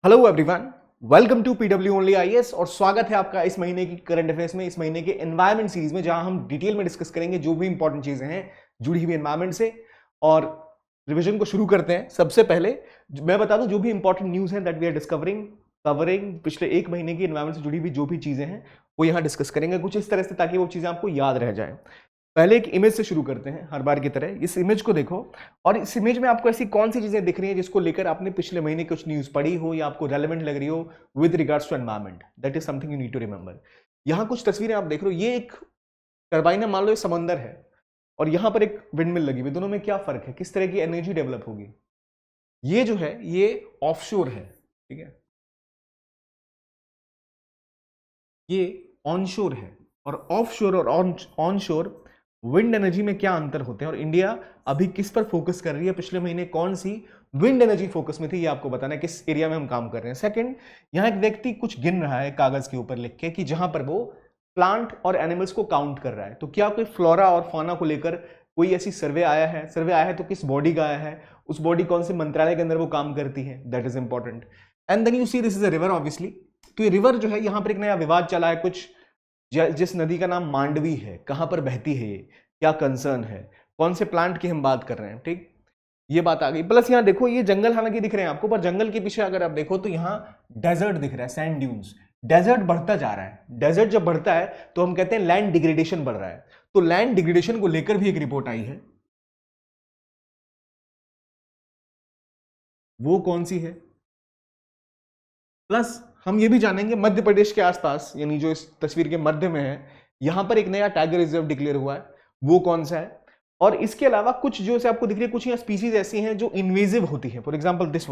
Hello everyone, welcome to PW only IAS और स्वागत है आपका इस महीने की करंट अफेयर्स में, इस महीने के एनवायरमेंट सीरीज में, जहां हम डिटेल में डिस्कस करेंगे जो भी इंपॉर्टेंट चीजें हैं जुड़ी हुई एनवायरमेंट से। और रिवीजन को शुरू करते हैं। सबसे पहले मैं बता दूं जो भी इंपॉर्टेंट न्यूज है दैट वी आर कवरिंग पिछले एक महीने की एनवायरमेंट से जुड़ी हुई जो भी चीजें हैं वो यहां डिस्कस करेंगे कुछ इस तरह से, ताकि वो चीजें आपको याद रह जाए। पहले एक इमेज से शुरू करते हैं हर बार की तरह। इस इमेज को देखो और इस इमेज में आपको ऐसी कौन सी चीजें दिख रही हैं जिसको लेकर आपने पिछले महीने कुछ न्यूज पढ़ी हो या आपको रेलेवेंट लग रही हो with regards to environment. That is something you need to remember. यहां कुछ तस्वीरें आप देख रहे हो, ये एक टरबाइन है, मान लो ये समंदर है और यहां पर एक विंडमिल लगी हुई। दोनों में क्या फर्क है, किस तरह की एनर्जी डेवलप होगी? ये जो है ये ऑफशोर है, ठीक है, ये ऑनशोर है। और ऑफशोर और ऑनशोर विंड एनर्जी में क्या अंतर होते हैं और इंडिया अभी किस पर फोकस कर रही है, पिछले महीने कौन सी विंड एनर्जी फोकस में थी, ये आपको बताना है, किस एरिया में हम काम कर रहे हैं। सेकंड, यहां एक व्यक्ति कुछ गिन रहा है कागज के ऊपर लिख के कि जहां पर वो प्लांट और एनिमल्स को काउंट कर रहा है। तो क्या कोई फ्लोरा और फौना को लेकर कोई ऐसी सर्वे आया है? सर्वे आया है तो किस बॉडी का आया है, उस बॉडी कौन से मंत्रालय के अंदर वो काम करती है, that is important. And then you see this is a river obviously. तो ये रिवर जो है, यहां पर एक नया विवाद चला है कुछ, जिस नदी का नाम मांडवी है, कहां पर बहती है, ये क्या कंसर्न है, कौन से प्लांट की हम बात कर रहे हैं, ठीक, ये बात आ गई। प्लस यहां देखो ये जंगल हालांकि दिख रहे हैं आपको, पर जंगल के पीछे अगर आप देखो तो यहां डेजर्ट दिख रहा है, सैंड ड्यून्स। डेजर्ट बढ़ता जा रहा है। डेजर्ट जब बढ़ता है तो हम कहते हैं लैंड डिग्रेडेशन बढ़ रहा है। तो लैंड डिग्रेडेशन को लेकर भी एक रिपोर्ट आई है, वो कौन सी है? प्लस हम ये भी जानेंगे मध्य प्रदेश के आसपास, यानी जो इस तस्वीर के मध्य में है, यहां पर एक नया टाइगर रिजर्व डिक्लेयर हुआ है, वो कौन सा है? और इसके अलावा कुछ जो से आपको दिख रही है, कुछ यहाँ स्पीसीज ऐसी हैं जो इन्वेजिव होती है। For example this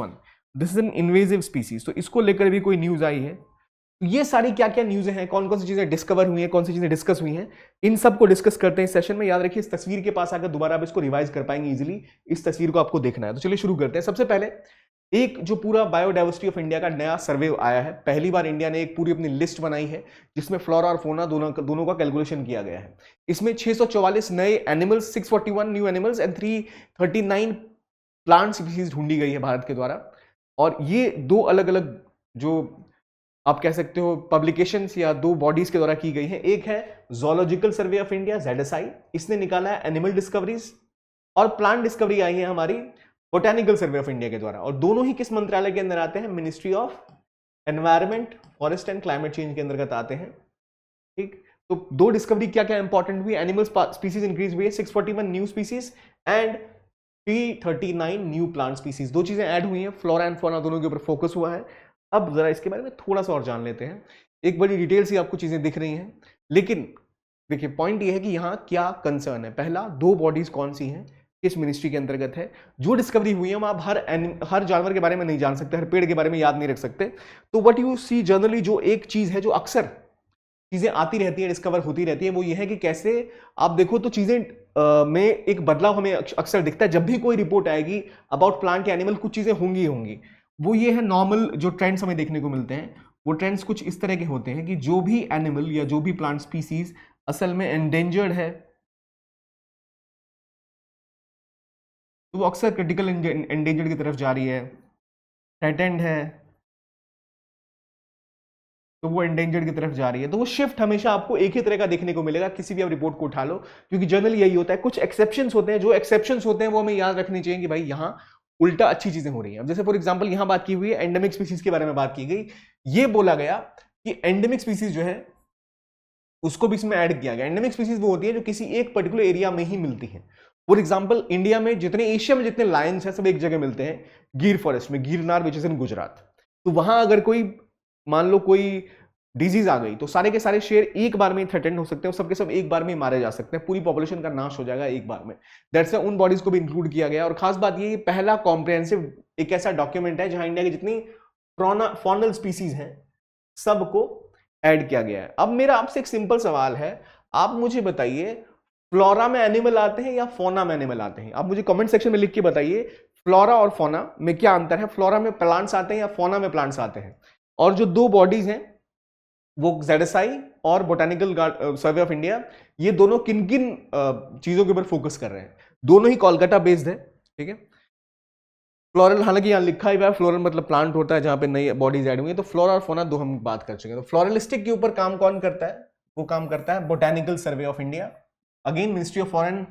is an invasive species, तो इसको लेकर भी कोई न्यूज आई है। ये सारी क्या क्या न्यूज़ हैं, कौन कौन सी चीजें डिस्कवर हुई हैं, कौन सी चीजें डिस्कस हुई हैं, इन सब को डिस्कस करते हैं इस सेशन में। याद रखिए इस तस्वीर के पास आकर दोबारा आप इसको रिवाइज कर पाएंगे इजीली। इस तस्वीर को आपको देखना है। तो चलिए शुरू करते हैं। सबसे पहले एक जो पूरा बायोडाइवर्सिटी ऑफ इंडिया का नया सर्वे आया है, पहली बार इंडिया ने एक पूरी अपनी लिस्ट बनाई है जिसमें फ्लोरा और फोना दोनों का कैलकुलेशन किया गया है। इसमें 644 नए animals, 641 new animals and 339 plant species ढूंढी गई है भारत के द्वारा। और ये दो अलग अलग जो आप कह सकते हो पब्लिकेशंस या दो बॉडीज के द्वारा की गई है। एक है zoological survey of India, ZSI, इसने निकाला है एनिमल डिस्कवरीज, और प्लांट डिस्कवरी आई है हमारी बोटेनिकल सर्वे ऑफ इंडिया के द्वारा। और दोनों ही किस मंत्रालय के अंदर आते हैं? Ministry of environment, forest and climate change के अंतर्गत आते हैं, ठीक। तो दो डिस्कवरी क्या क्या इंपॉर्टेंट हुई? एनिमल स्पीसीज इंक्रीज हुई है, 641 new species and 339 new plant species, दो चीजें ऐड हुई हैं। फ्लोरा एंड फौना दोनों के ऊपर फोकस हुआ है। अब जरा इसके बारे में थोड़ा सा और जान लेते हैं। एक बड़ी डिटेल से आपको चीजें दिख रही हैं, लेकिन देखिए पॉइंट ये है कि यहां क्या कंसर्न है। पहला, दो बॉडीज कौन सी हैं, किस मिनिस्ट्री के अंतर्गत है। जो डिस्कवरी हुई है आप हर जानवर के बारे में नहीं जान सकते, हर पेड़ के बारे में याद नहीं रख सकते। तो व्हाट यू सी जनरली, जो एक चीज है जो अक्सर चीजें आती रहती है, डिस्कवर होती रहती है, वो ये है कि कैसे आप देखो तो चीजें में एक बदलाव हमें अक्सर दिखता है। जब भी कोई रिपोर्ट आएगी अबाउट प्लांट या एनिमल, कुछ चीजें होंगी होंगी। वो ये है नॉर्मल जो ट्रेंड्स हमें देखने को मिलते हैं, वो ट्रेंड्स कुछ इस तरह के होते हैं कि जो भी एनिमल या जो भी प्लांट स्पीसीज असल में एंडेंजर्ड है, तो वो अक्सर क्रिटिकल एंडेंजर्ड की तरफ जा रही है। थ्रेटेंड है तो वो एंडेंजर्ड की तरफ जा रही है। तो वो शिफ्ट हमेशा आपको एक ही तरह का देखने को मिलेगा, किसी भी आप रिपोर्ट को उठा लो, क्योंकि जनरली यही होता है। कुछ एक्सेप्शंस होते हैं, जो एक्सेप्शंस होते हैं वो हमें याद रखनी चाहिए कि भाई यहाँ उल्टा अच्छी चीजें हो रही हैं। अब जैसे फॉर एग्जांपल यहां बात की हुई है, एंडेमिक स्पीसीज के बारे में बात की गई। ये बोला गया कि एंडेमिक स्पीसीज जो है उसको भी इसमें ऐड किया गया। एंडेमिक स्पीसीज वो होती है जो किसी एक पर्टिकुलर एरिया में ही मिलती है। फॉर एग्जांपल इंडिया में जितने, एशिया में जितने लायंस हैं सब एक जगह मिलते हैं, गिर फॉरेस्ट में, गिरनार विच इज इन गुजरात। तो वहां अगर कोई मान लो कोई डिजीज आ गई तो सारे के सारे शेर एक बार में थ्रेटेंड हो सकते हैं, सबके सब एक बार में मारे जा सकते हैं, पूरी पॉपुलेशन का नाश हो जाएगा एक बार में। दैट्स उन बॉडीज को भी इंक्लूड किया गया। और खास बात ये पहला कॉम्प्रिहेंसिव एक ऐसा डॉक्यूमेंट है जहां इंडिया की जितनी फॉनल स्पीसीज हैं सबको ऐड किया गया है। अब मेरा आपसे एक सिंपल सवाल है, आप मुझे बताइए फ्लोरा में एनिमल आते हैं या फोना में एनिमल आते हैं? आप मुझे कमेंट सेक्शन में लिख के बताइए फ्लोरा और फोना में क्या अंतर है, फ्लोरा में प्लांट्स आते हैं या फोना में प्लांट्स आते हैं। और जो दो बॉडीज हैं वो ZSI और बोटेनिकल सर्वे ऑफ इंडिया, ये दोनों किन किन चीजों के ऊपर फोकस कर रहे हैं? दोनों ही कोलकाता बेस्ड है, ठीक है। फ्लोरल, हालांकि यहाँ लिखा ही हुआ है फ्लोरल मतलब प्लांट होता है जहां पे नई बॉडीज ऐड हुई है, तो फ्लोरा और फोना दो हम बात कर चुके हैं। तो फ्लोरलिस्टिक के ऊपर काम कौन करता है? वो काम करता है botanical survey of India, again ministry of foreign,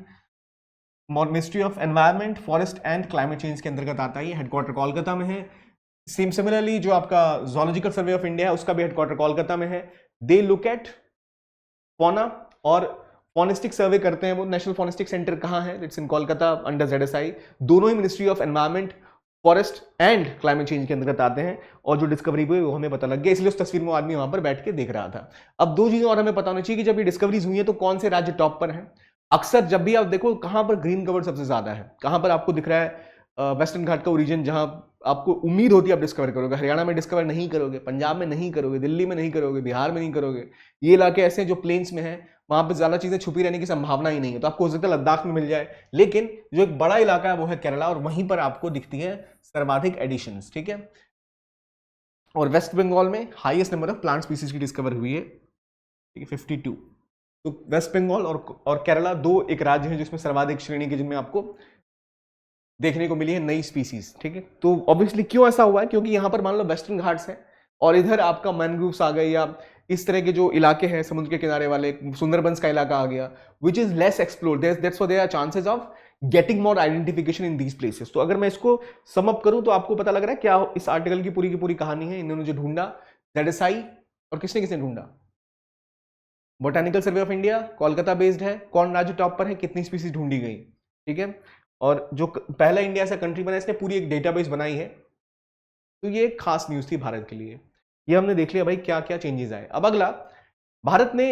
ministry of environment, forest and climate change के अंतर्गत आता है। हेडक्वार्टर कोलकाता में है। सेम सिमिलरली जो आपका जोलॉजिकल सर्वे ऑफ इंडिया है उसका भी हेडक्वार्टर कोलकाता में है। दे लुक एट फौना और फॉनेस्टिक सर्वे करते हैं वो। नेशनल फॉनेस्टिक सेंटर कहां है? It's in Kolkata under ZSI. दोनों ही ministry of environment, forest and climate change के अंतर्गत आते हैं। और जो डिस्कवरी हुई वो हमें पता लग गया, इसलिए उस तस्वीर में आदमी वहां पर बैठ के देख रहा था। अब दो चीजें और हमें पता होनी चाहिए कि जब ये डिस्कवरीज हुई है तो कौन से राज्य टॉप पर है। अक्सर जब भी आप देखो कहां पर ग्रीन कवर सबसे ज्यादा है, कहां पर आपको दिख रहा है वेस्टर्न घाट का रीजन, जहां आपको उम्मीद होती है आप डिस्कवर करोगे। हरियाणा में डिस्कवर नहीं करोगे, पंजाब में नहीं करोगे, दिल्ली में नहीं करोगे, बिहार में नहीं करोगे। ये इलाके ऐसे हैं जो प्लेन्स में है, वहां पर ज्यादा चीजें छुपी रहने की संभावना ही नहीं है। तो आपको हो सकता है लद्दाख में मिल जाए, लेकिन जो एक बड़ा इलाका है वो है केरला, और वहीं पर आपको दिखती है सर्वाधिक एडिशंस। ठीक है, और वेस्ट बंगाल में highest number of plant species की डिस्कवर हुई है, ठीक है 52। तो वेस्ट बंगाल और केरला दो एक राज्य हैं जिसमें सर्वाधिक श्रेणी के, जिनमें आपको देखने को मिली है नई स्पीसीज। ठीक है, तो ऑब्वियसली क्यों ऐसा हुआ है? क्योंकि यहां पर मान लो वेस्टर्न घाट्स हैं और इधर आपका मैनग्रूव्स आ गए, या इस तरह के जो इलाके हैं समुद्र के किनारे वाले, सुंदरबंस का इलाका आ गया, which is less explored, that's why there are chances of getting more identification in these places. तो अगर मैं इसको सम अप करूं तो आपको पता लग रहा है क्या इस आर्टिकल की पूरी कहानी है। इन्होंने जो ढूंढा जेडएसआई, और किसने किसने ढूंढा? Botanical survey of India, Kolkata based है। कौन राज्य टॉप पर है, कितनी स्पीसीज ढूंढी गई? ठीक है, और जो पहला इंडिया ऐसा कंट्री बना इसने पूरी एक डेटाबेस बनाई है। तो ये एक खास न्यूज थी भारत के लिए। ये हमने देख लिया भाई क्या क्या चेंजेस आए। अब अगला, भारत ने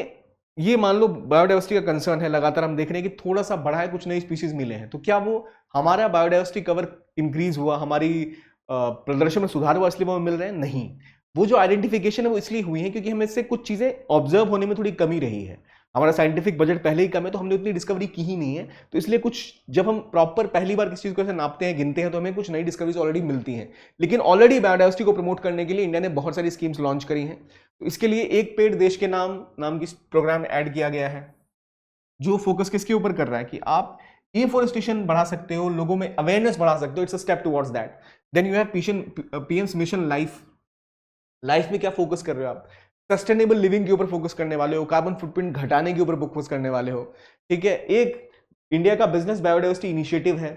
ये मान लो बायोडाइवर्सिटी का कंसर्न है, लगातार हम देख रहे हैं कि थोड़ा सा बढ़ा है, कुछ नई स्पीसीज मिले हैं, तो क्या वो हमारा बायोडाइवर्सिटी कवर इंक्रीज हुआ, हमारी प्रदर्शन में सुधार हुआ इसलिए वो मिल रहे हैं? नहीं, वो जो आइडेंटिफिकेशन है वो इसलिए हुई है क्योंकि हमें से कुछ चीजें ऑब्जर्व होने में थोड़ी कमी रही है। हमारा साइंटिफिक बजट पहले ही कम है, तो हमने उतनी डिस्कवरी की ही नहीं है। तो इसलिए कुछ जब हम प्रॉपर पहली बार किसी चीज को ऐसे नापते हैं, गिनते हैं, तो हमें कुछ नई डिस्कवरीज ऑलरेडी मिलती हैं। लेकिन ऑलरेडी बायोडाइवर्सिटी को प्रमोट करने के लिए इंडिया ने बहुत सारी स्कीम्स लॉन्च करी हैं। तो इसके लिए एक पेड़ देश के नाम की प्रोग्राम ऐड किया गया है, जो फोकस किसके ऊपर कर रहा है कि आप एफोरेस्टेशन बढ़ा सकते हो, लोगों में अवेयरनेस बढ़ा सकते हो। It's a step towards that. Then you have PMs mission life. Life में क्या फोकस कर रहे हो आप? सस्टेनेबल लिविंग के ऊपर फोकस करने वाले हो, कार्बन फुटप्रिंट घटाने के ऊपर फोकस करने वाले हो। ठीक है, एक इंडिया का बिजनेस बायोडाइवर्सिटी इनिशिएटिव है,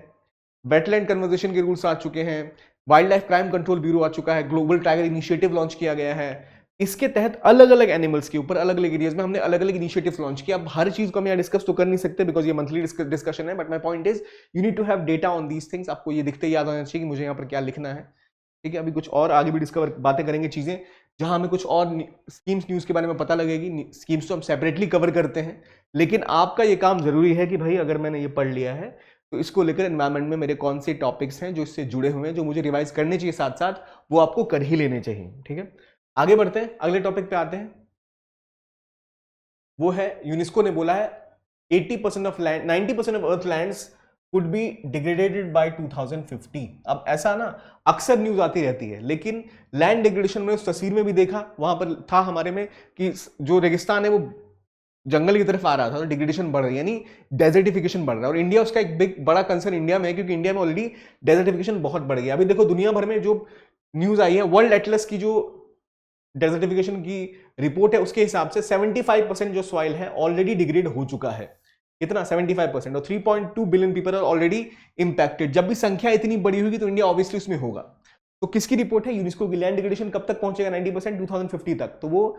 वेटलैंड कन्वर्जेशन के रूल्स आ चुके हैं, wildlife crime control bureau आ चुका है, ग्लोबल टाइगर इनिशिएटिव लॉन्च किया गया है। इसके तहत अलग अलग एनिमल्स के ऊपर अलग अलग एरियाज में हमने अलग अलग इनिशिएटिव लॉन्च किया। अब हर चीज को हम यहाँ डिस्कस तो कर नहीं सकते बिकॉज ये मंथली डिस्कशन है, but my point is you need to have data on these things. आपको ये दिखते याद होना चाहिए कि मुझे यहाँ पर क्या लिखना है। ठीक है, अभी कुछ और आगे भी डिस्कवर बातें करेंगे, चीजें जहां हमें कुछ और स्कीम्स न्यूज के बारे में पता लगेगी। स्कीम्स तो हम सेपरेटली कवर करते हैं, लेकिन आपका ये काम जरूरी है कि भाई अगर मैंने ये पढ़ लिया है तो इसको लेकर एनवायरमेंट में मेरे कौन से टॉपिक्स हैं जो इससे जुड़े हुए हैं, जो मुझे रिवाइज करने चाहिए, साथ साथ वो आपको कर ही लेने चाहिए। ठीक है, आगे बढ़ते हैं, अगले टॉपिक पे आते हैं। वो है यूनेस्को ने बोला है 80% of land, 90% of earth lands could be degraded by 2050। अब ऐसा ना अक्सर न्यूज आती रहती है, लेकिन लैंड डिग्रेडेशन में उस तस्वीर में भी देखा, वहां पर था हमारे में कि जो रेगिस्तान है वो जंगल की तरफ आ रहा था, तो डिग्रेडेशन बढ़ रही है, यानी डेजर्टिफिकेशन बढ़ रहा है। और इंडिया उसका एक बड़ा कंसर्न इंडिया में है, क्योंकि इंडिया में ऑलरेडी डेजर्टिफिकेशन बहुत बढ़ गया। अभी देखो दुनिया भर में जो न्यूज आई है, वर्ल्ड एटलस की जो डेजर्टिफिकेशन की रिपोर्ट है, उसके हिसाब से 75% जो सॉइल है ऑलरेडी डिग्रेड हो चुका है। कितना? 75%। और 3.2 billion people are already impacted. जब भी संख्या इतनी बड़ी होगी तो इंडिया ऑब्वियसली उसमें होगा। तो किसकी रिपोर्ट है? यूनेस्को की। लैंड डिग्रेडेशन कब तक पहुंचेगा? 90% 2050 तक। तो वो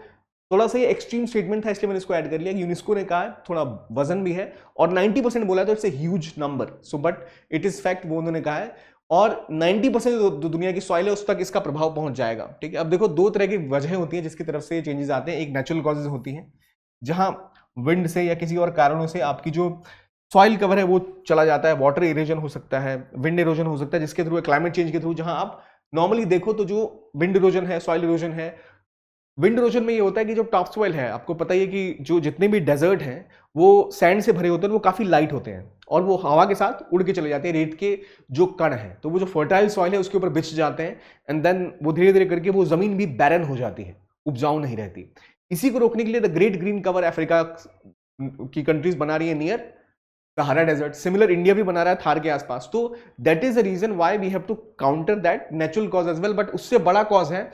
थोड़ा सा ये एक्सट्रीम स्टेटमेंट था, इसलिए मैंने इसको ऐड कर लिया। यूनेस्को ने कहा है, थोड़ा वजन भी है, और 90% बोला तो it's a huge number. So but it is fact, वो उन्होंने कहा है। और 90% जो दुनिया की सॉइल है उस तक इसका प्रभाव पहुंच जाएगा। ठीक है, अब देखो दो तरह की वजह होती है जिसकी तरफ से चेंजेस आते हैं। एक नेचुरल कॉजेज होती हैं, जहां विंड से या किसी और कारणों से आपकी जो सॉइल कवर है वो चला जाता है, वाटर इरोजन हो सकता है, विंड इरोजन हो सकता है, जिसके थ्रू, क्लाइमेट चेंज के थ्रू, जहां आप नॉर्मली देखो तो जो विंड इरोजन है, सॉइल इरोजन है। विंड इरोजन में ये होता है कि जो टॉप सॉइल है, आपको पता ही है कि जो जितने भी डेजर्ट हैं वो सैंड से भरे होते हैं, वो काफी लाइट होते हैं और वो हवा के साथ उड़ के चले जाते हैं, रेत के जो कण हैं, तो वो जो फर्टाइल सॉइल है उसके ऊपर बिछ जाते हैं, एंड देन वो धीरे धीरे करके वो जमीन भी बैरन हो जाती है, उपजाऊ नहीं रहती। इसी को रोकने के लिए the great green cover Africa की कंट्रीज बना रही है near Sahara desert, similar India भी बना रहा है थार के आसपास। तो that is the reason why we have to counter that natural cause as well, but उससे बड़ा कॉज है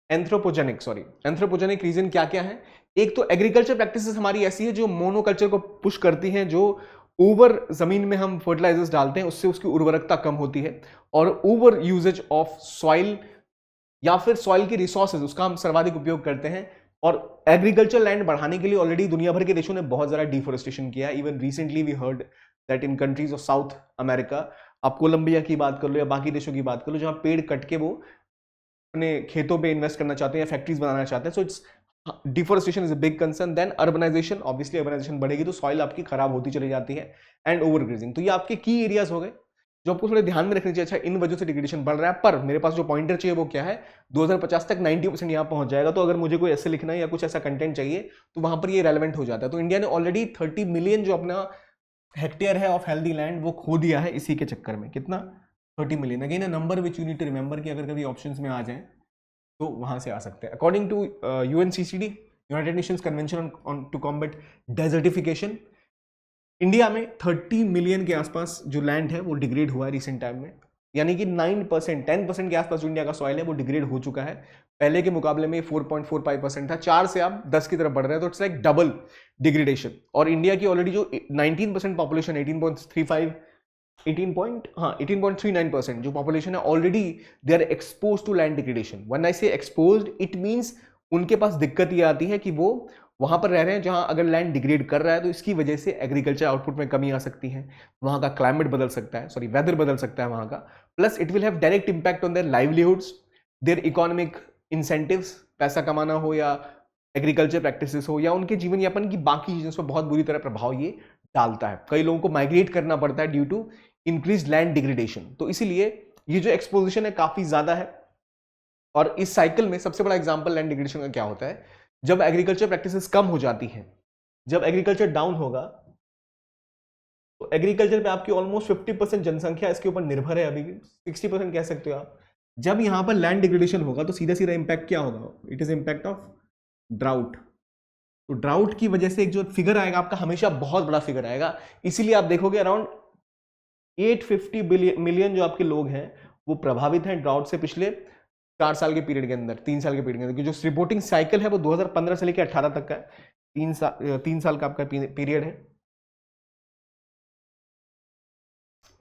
एंथ्रोपोजेनिक रीजन। क्या क्या है? एक तो एग्रीकल्चर प्रैक्टिसेस हमारी ऐसी है जो मोनोकल्चर को पुश करती हैं, जो ओवर जमीन में हम फर्टिलाइजर्स डालते हैं उससे उसकी उर्वरकता कम होती है, और ओवर यूजेज ऑफ सॉइल या फिर सॉइल की रिसोर्सेज उसका हम सर्वाधिक उपयोग करते हैं। और एग्रीकल्चर लैंड बढ़ाने के लिए ऑलरेडी दुनिया भर के देशों ने बहुत ज्यादा डिफोरेस्टेशन किया है। Even recently we heard that in countries of South America, आप कोलंबिया की बात कर लो या बाकी देशों की बात कर लो, जहां पेड़ कट के वो अपने खेतों पे इन्वेस्ट करना चाहते हैं या फैक्ट्रीज बनाना चाहते हैं। So it's deforestation is a big concern. Then urbanization, obviously urbanization बढ़ेगी तो सॉइल आपकी खराब होती चली जाती है, एंड ओवरग्रेजिंग। तो ये आपके की एरियाज हो गए जो आपको थोड़े ध्यान में रखनी चाहिए। अच्छा, इन वजह से डिग्रेडेशन बढ़ रहा है, पर मेरे पास जो पॉइंटर चाहिए वो क्या है, 2050 तक 90% यहाँ पहुंच जाएगा। तो अगर मुझे कोई ऐसे लिखना है या कुछ ऐसा कंटेंट चाहिए तो वहां पर ये रेलेवेंट हो जाता है। तो इंडिया ने ऑलरेडी 30 मिलियन जो अपना हेक्टेयर है ऑफ हेल्दी लैंड वो खो दिया है इसी के चक्कर में। कितना? 30 million. Again a number which you need to remember कि अगर कभी ऑप्शंस में आ जाए तो वहां से आ सकते हैं। According to UNCCD, United Nations Convention on to combat desertification, India में 30 मिलियन के आसपास जो लैंड है वो डिग्रेड हुआ है रिसेंट टाइम में। यानी कि 9%, 10% के आसपास जो इंडिया का सॉइल है वो डिग्रेड हो चुका है। पहले के मुकाबले में 4.45% था, 4 से आप 10 की तरफ बढ़ रहे हैं, तो इट्स लाइक डबल डिग्रेडेशन। और इंडिया की ऑलरेडी जो 19% पॉपुलेशन, 18.39% जो पॉपुलेशन है, already they are expose to land degradation. When I say exposed, it means उनके पास दिक्कत ये आती है कि वो वहां पर रह रहे हैं जहां अगर लैंड डिग्रेड कर रहा है तो इसकी वजह से एग्रीकल्चर आउटपुट में कमी आ सकती है, वहां का क्लाइमेट बदल सकता है, सॉरी वेदर बदल सकता है वहां का, plus it will have direct impact on their livelihoods, their economic incentives, पैसा कमाना हो या एग्रीकल्चर प्रैक्टिसेस हो या उनके जीवन यापन की बाकी चीजों पर बहुत बुरी तरह प्रभाव ये डालता है। कई लोगों को माइग्रेट करना पड़ता है due to increase land degradation. तो इसीलिए ये जो एक्सपोजिशन है काफी ज्यादा है। और इस साइकिल में सबसे बड़ा एग्जांपल लैंड डिग्रेडेशन का क्या होता है, जब एग्रीकल्चर प्रैक्टिसेस कम हो जाती हैं, जब एग्रीकल्चर डाउन होगा, तो एग्रीकल्चर पे आपकी ऑलमोस्ट 50% जनसंख्या इसके ऊपर निर्भर है, अभी भी 60% कह सकते हो आप। जब यहां पर लैंड डिग्रेडेशन होगा तो सीधा सीधा इंपैक्ट क्या होगा, it is impact of drought. तो ड्राउट की वजह से एक जो फिगर आएगा आपका, हमेशा बहुत बड़ा फिगर आएगा। इसीलिए आप देखोगे अराउंड 850 मिलियन जो आपके लोग हैं वो प्रभावित हैं ड्राउट से पिछले 4 साल के पीरियड के अंदर, 3 साल के पीरियड के अंदर। जो रिपोर्टिंग साइकिल है वो 2015 से लेकर 18 तक का है, 3 साल का आपका पीरियड है।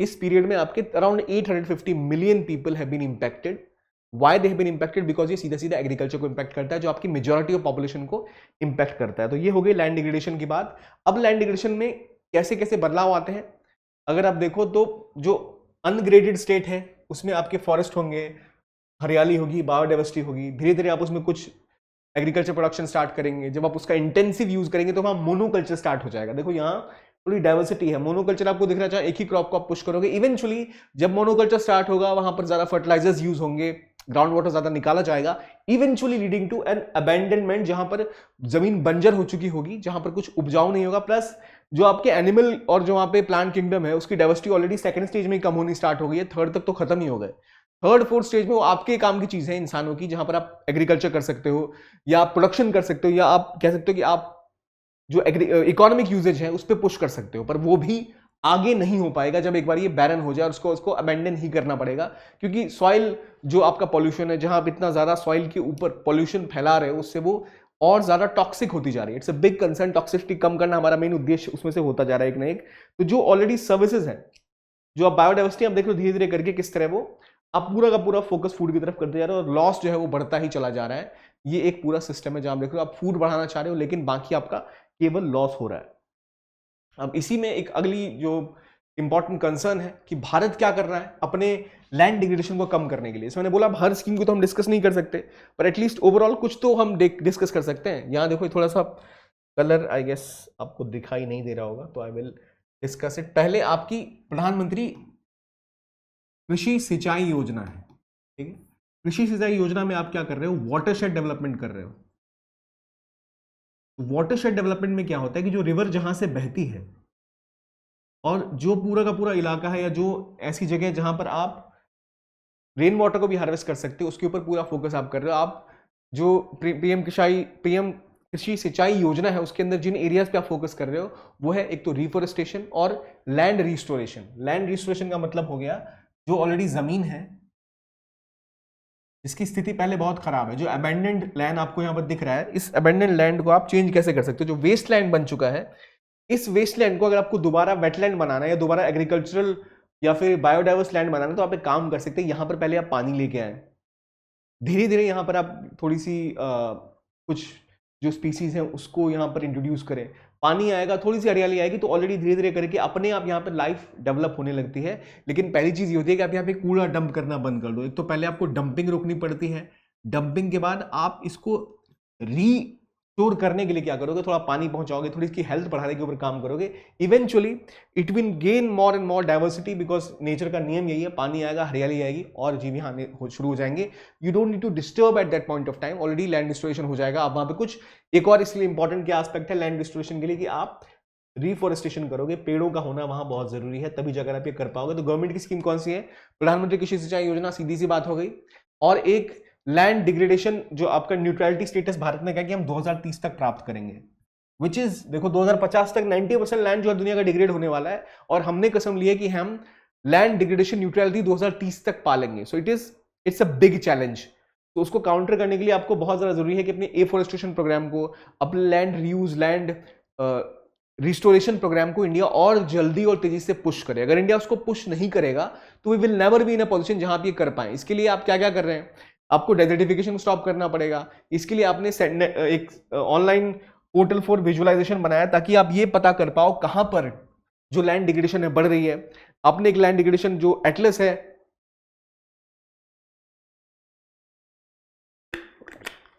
इस पीरियड में आपके around 850 million people have been impacted. Why they have been impacted? Because ये सीधा सीधा एग्रीकल्चर को इंपैक्ट करता है, जो आपकी मेजॉरिटी ऑफ पॉपुलेशन को इंपैक्ट करता है। तो ये हो गई लैंड डिग्रेडेशन की बात। अब लैंड डिग्रेडेशन में कैसे कैसे बदलाव आते हैं, अगर आप देखो तो जो अनग्रेडेड स्टेट है उसमें आपके फॉरेस्ट होंगे, हरियाली होगी, बायोडाइवर्सिटी होगी। धीरे धीरे आप उसमें कुछ एग्रीकल्चर प्रोडक्शन स्टार्ट करेंगे, जब आप उसका इंटेंसिव यूज करेंगे तो वहां मोनोकल्चर स्टार्ट हो जाएगा। देखो यहाँ थोड़ी डाइवर्सिटी है, मोनोकल्चर आपको दिख रहा है, एक ही क्रॉप को आप पुश करोगे, इवेंचुअली जब मोनोकल्चर स्टार्ट होगा वहां पर ज्यादा फर्टिलाइजर्स यूज होंगे, ग्राउंड वाटर ज्यादा निकाला जाएगा, eventually leading to an abandonment, जहां पर जमीन बंजर हो चुकी होगी, जहां पर कुछ उपजाऊ नहीं होगा। प्लस जो आपके एनिमल और जो वहां पे प्लांट किंगडम है उसकी डाइवर्सिटी ऑलरेडी सेकंड स्टेज में कम होनी स्टार्ट हो गई है, थर्ड तक तो खत्म ही हो गए। थर्ड फोर्थ स्टेज में वो आपके काम की चीज है इंसानों की, जहां पर आप एग्रीकल्चर कर सकते हो या आप प्रोडक्शन कर सकते हो, या आप कह सकते हो कि आप जो इकोनॉमिक यूजेज है उस पर पुश कर सकते हो। पर वो भी आगे नहीं हो पाएगा जब एक बार ये बैरन हो जाए और उसको अबेंडन ही करना पड़ेगा, क्योंकि सॉइल जो आपका पॉल्यूशन है, जहां आप इतना ज्यादा सॉइल के ऊपर पॉल्यूशन फैला रहे हो, उससे वो और ज्यादा टॉक्सिक होती जा रही है। It's a big concern. Toxicity कम करना हमारा मेन उद्देश्य उसमें से होता जा रहा है एक ना एक। तो जो ऑलरेडी सर्विसेज है, जो आप बायोडाइवर्सिटी आप देख लो धीरे धीरे करके किस तरह वो आप पूरा का पूरा फोकस फूड की तरफ करते जा रहे हो, और लॉस जो है वो बढ़ता ही चला जा रहा है। ये एक पूरा सिस्टम है जहां आप देख रहे हो आप फूड बढ़ाना चाह रहे हो लेकिन बाकी आपका केवल लॉस हो रहा है। अब इसी में एक अगली जो इंपॉर्टेंट कंसर्न है कि भारत क्या कर रहा है अपने लैंड डिग्रेडेशन को कम करने के लिए। मैंने बोला हर स्कीम को तो हम डिस्कस नहीं कर सकते, पर एटलीस्ट ओवरऑल कुछ तो हम डिस्कस कर सकते हैं। यहां देखो थोड़ा सा कलर आई गेस आपको दिखाई नहीं दे रहा होगा, तो आई विल डिस्कस इट। पहले आपकी प्रधानमंत्री कृषि सिंचाई योजना है, ठीक है। कृषि सिंचाई योजना में आप क्या कर रहे हो, वाटरशेड डेवलपमेंट कर रहे हो। वाटरशेड डेवलपमेंट में क्या होता है कि जो रिवर जहां से बहती है और जो पूरा का पूरा इलाका है या जो ऐसी जगह जहां पर आप रेन वाटर को भी हार्वेस्ट कर सकते हो, उसके ऊपर पूरा फोकस आप कर रहे हो। आप जो पीएम कृषि सिंचाई योजना है उसके अंदर जिन एरियाज पे आप फोकस कर रहे हो वो है एक तो रिफॉरेस्टेशन और लैंड रिस्टोरेशन। लैंड रिस्टोरेशन का मतलब हो गया जो ऑलरेडी जमीन है इसकी स्थिति पहले बहुत खराब है, जो अबेंडेंड लैंड आपको यहां पर दिख रहा है, इस अबेंडेंड लैंड को आप चेंज कैसे कर सकते हो? जो वेस्ट लैंड बन चुका है, इस वेस्ट लैंड को अगर आपको दोबारा वेटलैंड बनाना है या दोबारा एग्रीकल्चरल या फिर बायोडाइवर्स लैंड बनाना है तो आप एक काम कर सकते हैं, यहां पर पहले आप पानी लेके आए, धीरे धीरे यहां पर आप थोड़ी सी कुछ जो स्पीसीज हैं उसको यहां पर इंट्रोड्यूस करें, पानी आएगा, थोड़ी सी हरियाली आएगी तो ऑलरेडी धीरे धीरे करके अपने आप यहाँ पर लाइफ डेवलप होने लगती है। लेकिन पहली चीज ये होती है कि आप यहाँ पे कूड़ा डंप करना बंद कर दो। एक तो पहले आपको डंपिंग रोकनी पड़ती है, डंपिंग के बाद आप इसको स्टोर करने के लिए क्या करोगे, थोड़ा पानी पहुंचाओगे, थोड़ी इसकी हेल्थ बढ़ाने के ऊपर काम करोगे, eventually it will gain more and more diversity, because nature का नियम यही है, पानी आएगा, हरियाली आएगी और जीव यहाँ शुरू हो जाएंगे। You don't need to disturb at that point of time, already land restoration हो जाएगा। अब वहां पे कुछ एक और इसलिए इंपॉर्टेंट क्या एस्पेक्ट है लैंड रिस्टोरेशन के लिए कि आप रिफॉरेस्टेशन करोगे, पेड़ों का होना वहां बहुत जरूरी है, तभी जाकर आप ये कर पाओगे। तो गवर्नमेंट की स्कीम कौन सी है? प्रधानमंत्री कृषि सिंचाई योजना, सीधी सी बात हो गई। और एक लैंड डिग्रेडेशन, जो आपका न्यूट्रलिटी स्टेटस भारत ने कहा कि हम 2030 तक प्राप्त करेंगे, विच इज देखो 2050 तक 90% लैंड जो है दुनिया का डिग्रेड होने वाला है, और हमने कसम ली है कि हम लैंड डिग्रेडेशन न्यूट्रलिटी 2030 तक पालेंगे। सो इट्स अ बिग चैलेंज। तो उसको काउंटर करने के लिए आपको बहुत ज्यादा जरूरी है कि अपने एफोरेस्टेशन प्रोग्राम को, अपने land reuse, land restoration program को इंडिया और जल्दी और तेजी से पुश करे। अगर इंडिया उसको पुश नहीं करेगा तो we will never be in a position जहां आप ये कर पाए। इसके लिए आप क्या क्या कर रहे हैं? आपको डेजर्टिफिकेशन स्टॉप करना पड़ेगा। इसके लिए आपने एक ऑनलाइन पोर्टल फॉर विजुअलाइजेशन बनाया ताकि आप ये पता कर पाओ कहां पर जो लैंड डिग्रेडेशन है बढ़ रही है। आपने एक लैंड डिग्रेडेशन जो एटलस है,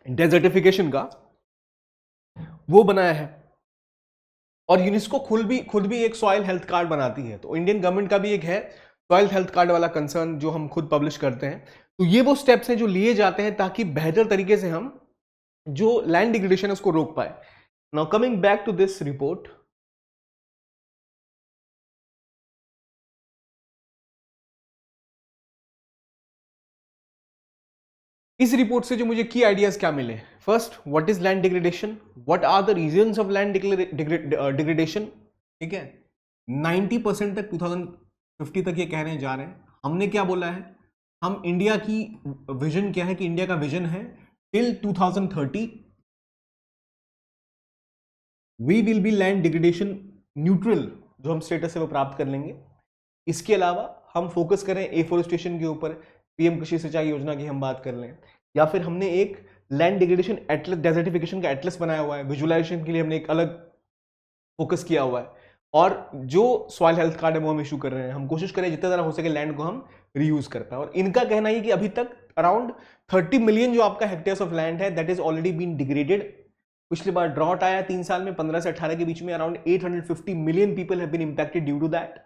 डेजर्टिफिकेशन का, वो बनाया है। और यूनेस्को खुद भी एक सॉइल हेल्थ कार्ड बनाती है। तो इंडियन गवर्नमेंट का भी एक है सॉइल हेल्थ कार्ड वाला कंसर्न जो हम खुद पब्लिश करते हैं। तो ये वो स्टेप्स हैं जो लिए जाते हैं ताकि बेहतर तरीके से हम जो लैंड डिग्रेडेशन है उसको रोक पाए। Now coming back to this report, इस रिपोर्ट से जो मुझे की आइडियाज क्या मिले, first, what is land degradation, what are the reasons of land degradation. ठीक है, 90% तक 2050 तक ये कहने जा रहे हैं। हमने क्या बोला है? हम इंडिया की विजन क्या है कि इंडिया का विजन है till 2030 we will be land degradation neutral, जो हम स्टेटस है वो प्राप्त कर लेंगे। इसके अलावा हम फोकस करें एफोरेस्टेशन के ऊपर, पीएम कृषि सिंचाई योजना की हम बात कर लें, या फिर हमने एक लैंड डिग्रेडेशन एटलस, डेजर्टिफिकेशन का एटलस बनाया हुआ है, विजुअलाइजेशन के लिए हमने एक अलग फोकस किया हुआ है। और जो सॉइल हेल्थ कार्ड है वो हम इशू कर रहे हैं। हम कोशिश करें जितना ज़्यादा हो सके लैंड को हम रीयूज कर पाए। और इनका कहना है कि अभी तक अराउंड 30 मिलियन जो आपका हेक्टेयर्स ऑफ लैंड है that is already been degraded. पिछली बार ड्रॉट आया 3 साल में, 15 से 18 के बीच में, around 850 million people have been impacted due to that.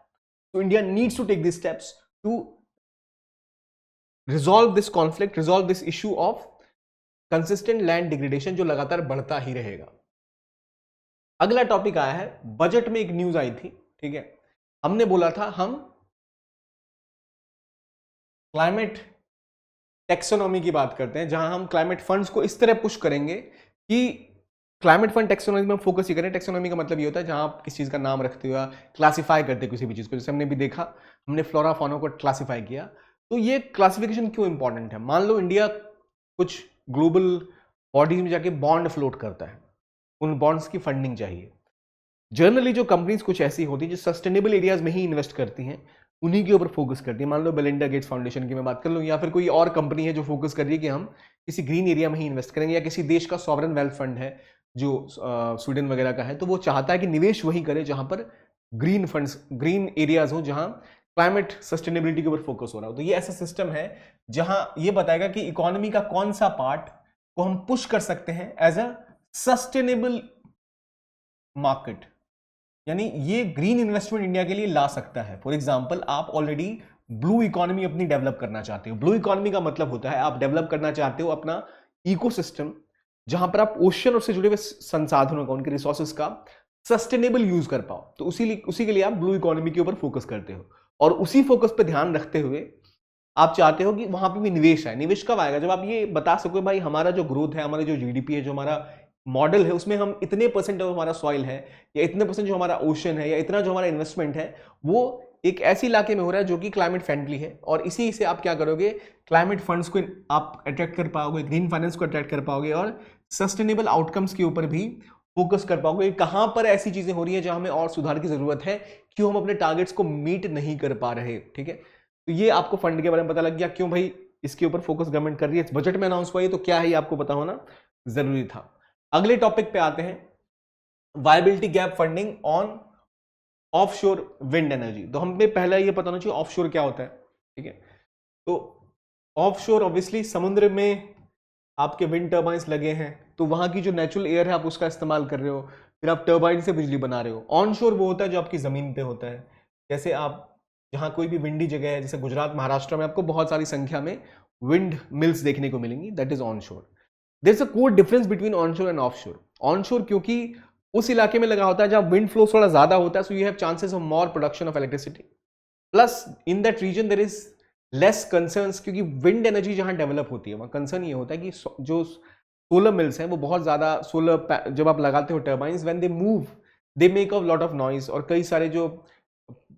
So India needs to take these steps to resolve this conflict, resolve this issue of consistent land degradation जो लगातार बढ़ता ही रहेगा। अगला टॉपिक आया है, बजट में एक न्यूज आई थी। ठीक है, हमने बोला था हम क्लाइमेट टेक्सोनॉमी की बात करते हैं, जहां हम क्लाइमेट फंड्स को इस तरह पुश करेंगे कि क्लाइमेट फंड टेक्सोनॉमी में फोकस ही करें। टेक्सोनॉमी का मतलब ये होता है जहां आप किसी चीज का नाम रखते हुए क्लासिफाई करते किसी भी चीज को। जैसे हमने भी देखा, हमने फ्लोरा फौना को क्लासिफाई किया। तो ये क्लासिफिकेशन क्यों इंपॉर्टेंट है? मान लो इंडिया कुछ ग्लोबल बॉडीज में जाके बॉन्ड फ्लोट करता है, उन बॉन्ड्स की फंडिंग चाहिए। जनरली जो कंपनीज कुछ ऐसी होती है जो सस्टेनेबल एरियाज में ही इन्वेस्ट करती हैं, उन्हीं के ऊपर फोकस करती है। मान लो बेलिंडा गेट्स फाउंडेशन की मैं बात कर लूँ, या फिर कोई और कंपनी है जो फोकस कर रही है कि हम किसी ग्रीन एरिया में ही इन्वेस्ट करेंगे, या किसी देश का सॉवरेन वेल्थ फंड है जो स्वीडन वगैरह का है, तो वो चाहता है कि निवेश वही करे जहां पर ग्रीन फंड्स, ग्रीन एरियाज हो, जहां क्लाइमेट सस्टेनेबिलिटी के ऊपर फोकस हो रहा हो। तो ये ऐसा सिस्टम है जहां ये बताएगा कि इकोनॉमी का कौन सा पार्ट को हम पुश कर सकते हैं एज अ सस्टेनेबल मार्केट, यानी ये ग्रीन इन्वेस्टमेंट इंडिया के लिए ला सकता है। फॉर एग्जांपल, आप ऑलरेडी ब्लू इकोनॉमी अपनी डेवलप करना चाहते हो। ब्लू इकोनॉमी का मतलब होता है आप डेवलप करना चाहते हो अपना इकोसिस्टम, जहां पर आप ओशन और से जुड़े हुए संसाधनों का, उनके रिसोर्सेज का सस्टेनेबल यूज कर पाओ। तो उसी के लिए आप ब्लू इकोनॉमी के ऊपर फोकस करते हो, और उसी फोकस पे ध्यान रखते हुए आप चाहते हो कि वहां पे भी निवेश आए। निवेश कब आएगा? जब आप ये बता सको भाई हमारा जो ग्रोथ है, हमारा जो जीडीपी है, जो हमारा मॉडल है उसमें हम इतने परसेंट जो हमारा सॉइल है या इतने परसेंट जो हमारा ओशन है या इतना जो हमारा इन्वेस्टमेंट है वो एक ऐसे इलाके में हो रहा है जो कि क्लाइमेट फ्रेंडली है, और इसी से आप क्या करोगे, क्लाइमेट फंड्स को आप अट्रैक्ट कर पाओगे, ग्रीन फाइनेंस को अट्रैक्ट कर पाओगे और सस्टेनेबल आउटकम्स के ऊपर भी फोकस कर पाओगे। कहां पर ऐसी चीजें हो रही है जहां हमें और सुधार की जरूरत है, क्यों हम अपने टारगेट्स को मीट नहीं कर पा रहे, ठीक है। तो ये आपको फंड के बारे में पता लग गया, क्यों भाई इसके ऊपर फोकस गवर्नमेंट कर रही है, बजट में अनाउंस हुआ है, तो क्या है ये आपको पता होना जरूरी था। अगले टॉपिक पे आते हैं, viability gap funding on offshore wind energy. तो हमें पहला ये पता होना चाहिए ऑफशोर क्या होता है, ठीक है। तो ऑफशोर ऑब्वियसली समुद्र में आपके विंड टर्बाइंस लगे हैं, तो वहां की जो नेचुरल एयर है आप उसका इस्तेमाल कर रहे हो, फिर आप टर्बाइन से बिजली बना रहे हो। ऑनशोर वो होता है जो आपकी जमीन पे होता है, जैसे आप जहां कोई भी विंडी जगह है, जैसे गुजरात महाराष्ट्र में आपको बहुत सारी संख्या में विंड मिल्स देखने को मिलेंगी, that is onshore. There is a core difference between onshore and offshore. Onshore क्योंकि उस इलाके में लगा होता है जहां विंड फ्लो थोड़ा ज्यादा होता है, so you have chances of more production of electricity, plus in that region there is less concerns, क्योंकि विंड एनर्जी जहां डेवलप होती है वहां कंसर्न ये होता है कि जो सोलर मिल्स हैं वो बहुत ज्यादा सोलर जब आप लगाते हो turbines, when they move they make a lot of noise, और कई सारे जो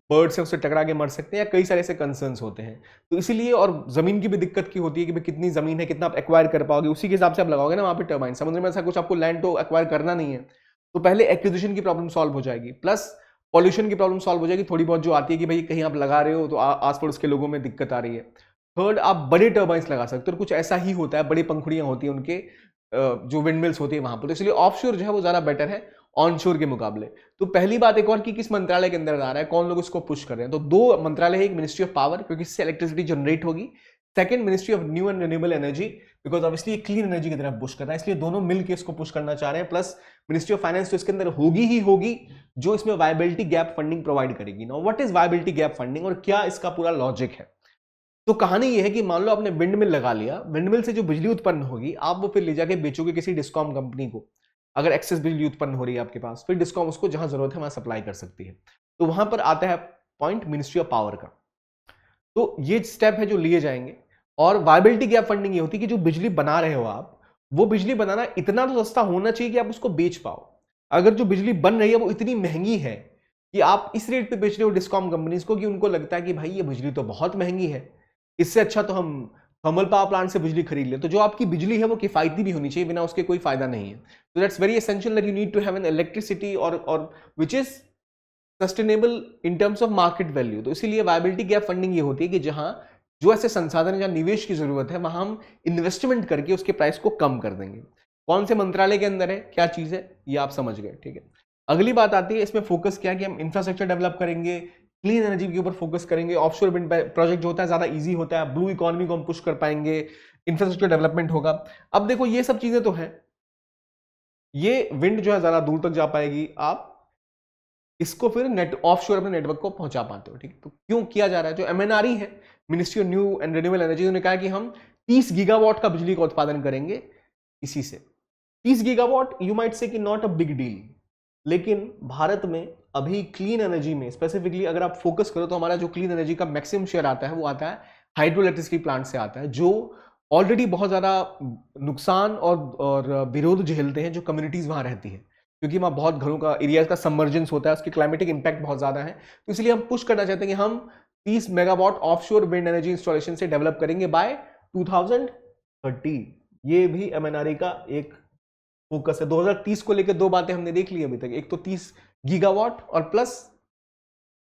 बर्ड्स हैं उससे टकरा के मर सकते हैं, या कई सारे ऐसे कंसर्न्स होते हैं। तो इसीलिए, और जमीन की भी दिक्कत की होती है कि भाई कितनी जमीन है, कितना आप एक्वायर कर पाओगे, उसी के हिसाब से आप लगाओगे ना वहां पे टर्बाइन। समुद्र में ऐसा कुछ आपको लैंड तो एक्वायर करना नहीं है, तो पहले एक्विजिशन की प्रॉब्लम सॉल्व हो जाएगी, प्लस पॉल्यूशन की प्रॉब्लम सॉल्व हो जाएगी थोड़ी बहुत जो आती है कि भाई कहीं आप लगा रहे हो तो आस पड़ोस के लोगों में दिक्कत आ रही है। थर्ड, आप बड़े टर्बाइंस लगा सकते हो, और कुछ ऐसा ही होता है, बड़ी पंखुड़ियां होती हैं उनके जो विंडमिल्स होती है वहां पर, तो इसलिए ऑफशोर जो है वो ज्यादा बेटर है ऑनशोर के मुकाबले। तो पहली बात एक और कि किस मंत्रालय के अंदर आ रहा है, कौन लोग इसको पुश कर रहे हैं, तो दो मंत्रालय है, एक मिनिस्ट्री ऑफ पावर क्योंकि इससे इलेक्ट्रिसिटी जनरेट होगी, second ministry of new and renewable energy because obviously clean energy की तरफ पुश कर रहा है, इसलिए दोनों मिलकर इसको पुश करना चाह रहे हैं, प्लस मिनिस्ट्री ऑफ फाइनेंस तो इसके अंदर होगी ही होगी जो इसमें वायबिलिटी गैप फंडिंग प्रोवाइड करेगी। Now what is viability gap funding और क्या इसका पूरा लॉजिक है। तो कहानी यह है कि मान लो आपने विंड मिल लगा लिया, विंड मिल से जो बिजली उत्पन्न होगी आप वो फिर ले जाके बेचोगे किसी डिस्कॉम कंपनी को, अगर एक्सेस बिजली उत्पन्न हो रही है आपके पास, फिर डिस्कॉम उसको जहां जरूरत है वहां सप्लाई कर सकती है। तो वहां पर आता है पॉइंट मिनिस्ट्री ऑफ पावर का। तो ये स्टेप है जो लिए जाएंगे, और वायबिलिटी गैप फंडिंग ये होती है कि जो बिजली बना रहे हो आप, वो बिजली बनाना इतना तो सस्ता होना चाहिए कि आप उसको बेच पाओ। अगर जो बिजली बन रही है वो इतनी महंगी है कि आप इस रेट पे बेच रहे हो डिस्कॉम कंपनीज को कि उनको लगता है कि भाई ये बिजली तो बहुत महंगी है, इससे अच्छा तो हम थर्मल पावर प्लांट से बिजली खरीद ले, तो जो आपकी बिजली है वो किफायती भी होनी चाहिए, बिना उसके कोई फायदा नहीं है। तो that's very essential that you need to have an electricity और which is sustainable in terms of market value. तो इसीलिए वायबिलिटी गैप फंडिंग ये होती है कि जहां जो ऐसे संसाधन जहां निवेश की जरूरत है वहां हम इन्वेस्टमेंट करके उसके प्राइस को कम कर देंगे। कौन से मंत्रालय के अंदर है, क्या चीज है, ये आप समझ गए, ठीक है। अगली बात आती है इसमें फोकस क्या है कि हम इंफ्रास्ट्रक्चर डेवलप करेंगे, क्लीन एनर्जी के ऊपर फोकस करेंगे, ऑफशोर विंड प्रोजेक्ट जो होता है ज्यादा इजी होता है, ब्लू इकोनॉमी को हम पुश कर पाएंगे, इंफ्रास्ट्रक्चर डेवलपमेंट होगा। अब देखो ये सब चीजें तो है, ये विंड जो है ज्यादा दूर तक जा पाएगी, आप इसको फिर नेट ऑफशोर अपने नेटवर्क को पहुंचा पाते हो, ठीक है। तो क्यों किया जा रहा है, जो एमएनआरई है, ministry of new and renewable energy, उन्होंने कहा कि हम 30 गीगावाट का बिजली का उत्पादन करेंगे इसी से। 30 गीगावाट यू माइट से कि नॉट अ बिग डील, लेकिन भारत में अभी क्लीन एनर्जी में स्पेसिफिकली अगर आप फोकस करो तो हमारा जो क्लीन एनर्जी का मैक्सिमम शेयर आता है वो आता है हाइड्रो इलेक्ट्रिसिटी प्लांट से आता है, जो ऑलरेडी बहुत ज्यादा नुकसान और विरोध झेलते हैं जो कम्युनिटीज वहां रहती है, क्योंकि वहां बहुत घरों का एरिया का सबमर्जेंस होता है, उसकी क्लाइमेटिक इंपैक्ट बहुत ज्यादा है। तो इसलिए हम पुश करना चाहते हैं कि हम 30 megawatt offshore wind energy installation से डेवलप करेंगे बाय 2030। ये भी एमएनआरई का एक फोकस है। 2030 को लेकर दो बातें हमने देख ली अभी तक, एक तो 30 गीगावाट और प्लस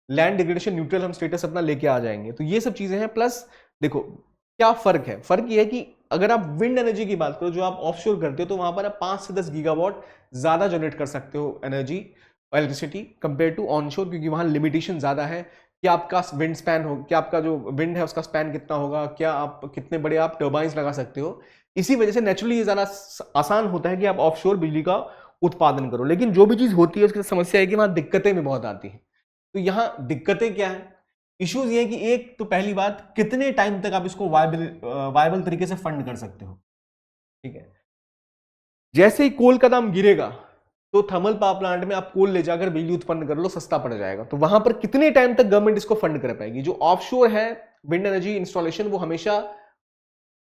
लैंड डिग्रेडेशन न्यूट्रल हम स्टेटस अपना लेके आ जाएंगे। तो ये सब चीजें हैं, प्लस देखो क्या फर्क है, फर्क ये है कि अगर आप विंड एनर्जी की बात करो जो आप ऑफशोर करते हो, तो वहां पर आप 5 से 10 गीगावाट ज्यादा जनरेट कर सकते हो energy electricity compare to onshore, क्योंकि वहां लिमिटेशन ज्यादा है कि आपका विंड स्पैन हो, क्या आपका जो विंड है उसका स्पैन कितना होगा, क्या आप कितने बड़े आप टर्बाइंस लगा सकते हो। इसी वजह से नेचुरली ये ज्यादा आसान होता है कि आप ऑफशोर बिजली का उत्पादन करो। लेकिन जो भी चीज होती है उसकी समस्या है कि वहां दिक्कतें भी बहुत आती हैं। तो यहां दिक्कतें क्या है, इश्यूज ये है कि एक तो पहली बात, कितने टाइम तक आप इसको वायबल तरीके से फंड कर सकते हो, ठीक है। जैसे ही कोल का दाम गिरेगा तो थर्मल पावर प्लांट में आप कोल ले जाकर बिजली उत्पन्न कर लो, सस्ता पड़ जाएगा। तो वहां पर कितने टाइम तक गवर्नमेंट इसको फंड कर पाएगी। जो ऑफशोर है विंड एनर्जी इंस्टॉलेशन वो हमेशा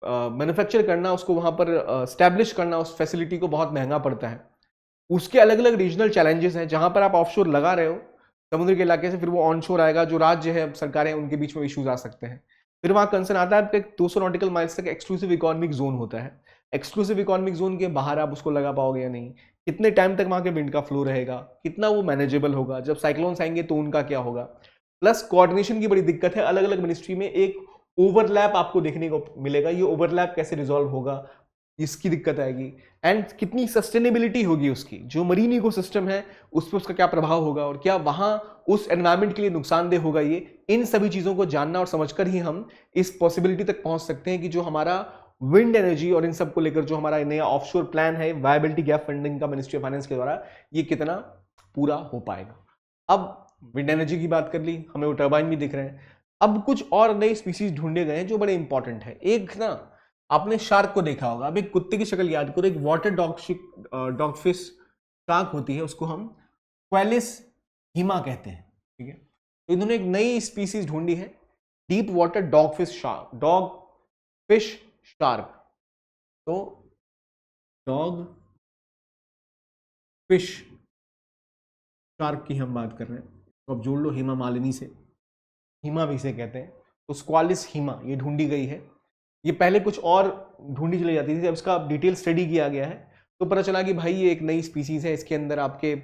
मैन्युफैक्चर करना, उसको वहां पर स्टैब्लिश करना उस फैसिलिटी को बहुत महंगा पड़ता है। उसके अलग अलग रीजनल चैलेंजेस हैं, जहां पर आप ऑफशोर लगा रहे हो समुद्र के इलाके से, फिर वो ऑनशोर आएगा, जो राज्य है सरकारें उनके बीच में इश्यूज आ सकते हैं। फिर वहां कंसर्न आता है, आपके 200 नॉटिकल माइल्स तक एक्सक्लूसिव इकोनॉमिक जोन होता है। एक्सक्लूसिव इकोनॉमिक जोन के बाहर आप उसको लगा पाओगे या नहीं, कितने टाइम तक वहां के विंड का फ्लो रहेगा, कितना वो मैनेजेबल होगा, जब साइक्लोन्स आएंगे तो उनका क्या होगा। प्लस कोऑर्डिनेशन की बड़ी दिक्कत है, अलग अलग मिनिस्ट्री में एक ओवरलैप आपको देखने को मिलेगा, ये ओवरलैप कैसे रिजॉल्व होगा, इसकी दिक्कत आएगी। एंड कितनी सस्टेनेबिलिटी होगी उसकी, जो मरीन इकोसिस्टम है उस पर उसका क्या प्रभाव होगा, और क्या वहां उस एनवायरमेंट के लिए नुकसानदेह होगा ये। इन सभी चीजों को जानना और समझकर ही हम इस पॉसिबिलिटी तक पहुंच सकते हैं कि जो हमारा विंड एनर्जी और इन सब को लेकर जो हमारा नया ऑफशोर प्लान है वायबिलिटी गैप फंडिंग का मिनिस्ट्री ऑफ फाइनेंस के द्वारा, ये कितना पूरा हो पाएगा। अब विंड एनर्जी की बात कर ली, हमें वो टर्बाइन भी दिख रहे हैं। अब कुछ और नए स्पीसीज ढूंढे गए हैं जो बड़े इंपॉर्टेंट है। एक ना, आपने शार्क को देखा होगा, अब एक कुत्ते की शक्ल याद करो, एक वाटर डॉगफिश शार्क होती है, उसको हम क्वेलिस हिमा कहते हैं, ठीक है। तो इन्होंने एक नई स्पीसीज ढूंढी है, डीप वाटर डॉगफिश शार्क। तो डॉग फिश शार्क की हम बात कर रहे हैं, तो अब जोड़ लो हिमा मालिनी से, हिमा भी इसे कहते हैं। तो स्क्वालिस हिमा ये ढूंढी गई है। ये पहले कुछ और ढूंढी चली जाती थी, जब इसका डिटेल स्टडी किया गया है तो पता चला कि भाई ये एक नई स्पीसीज है, इसके अंदर आपके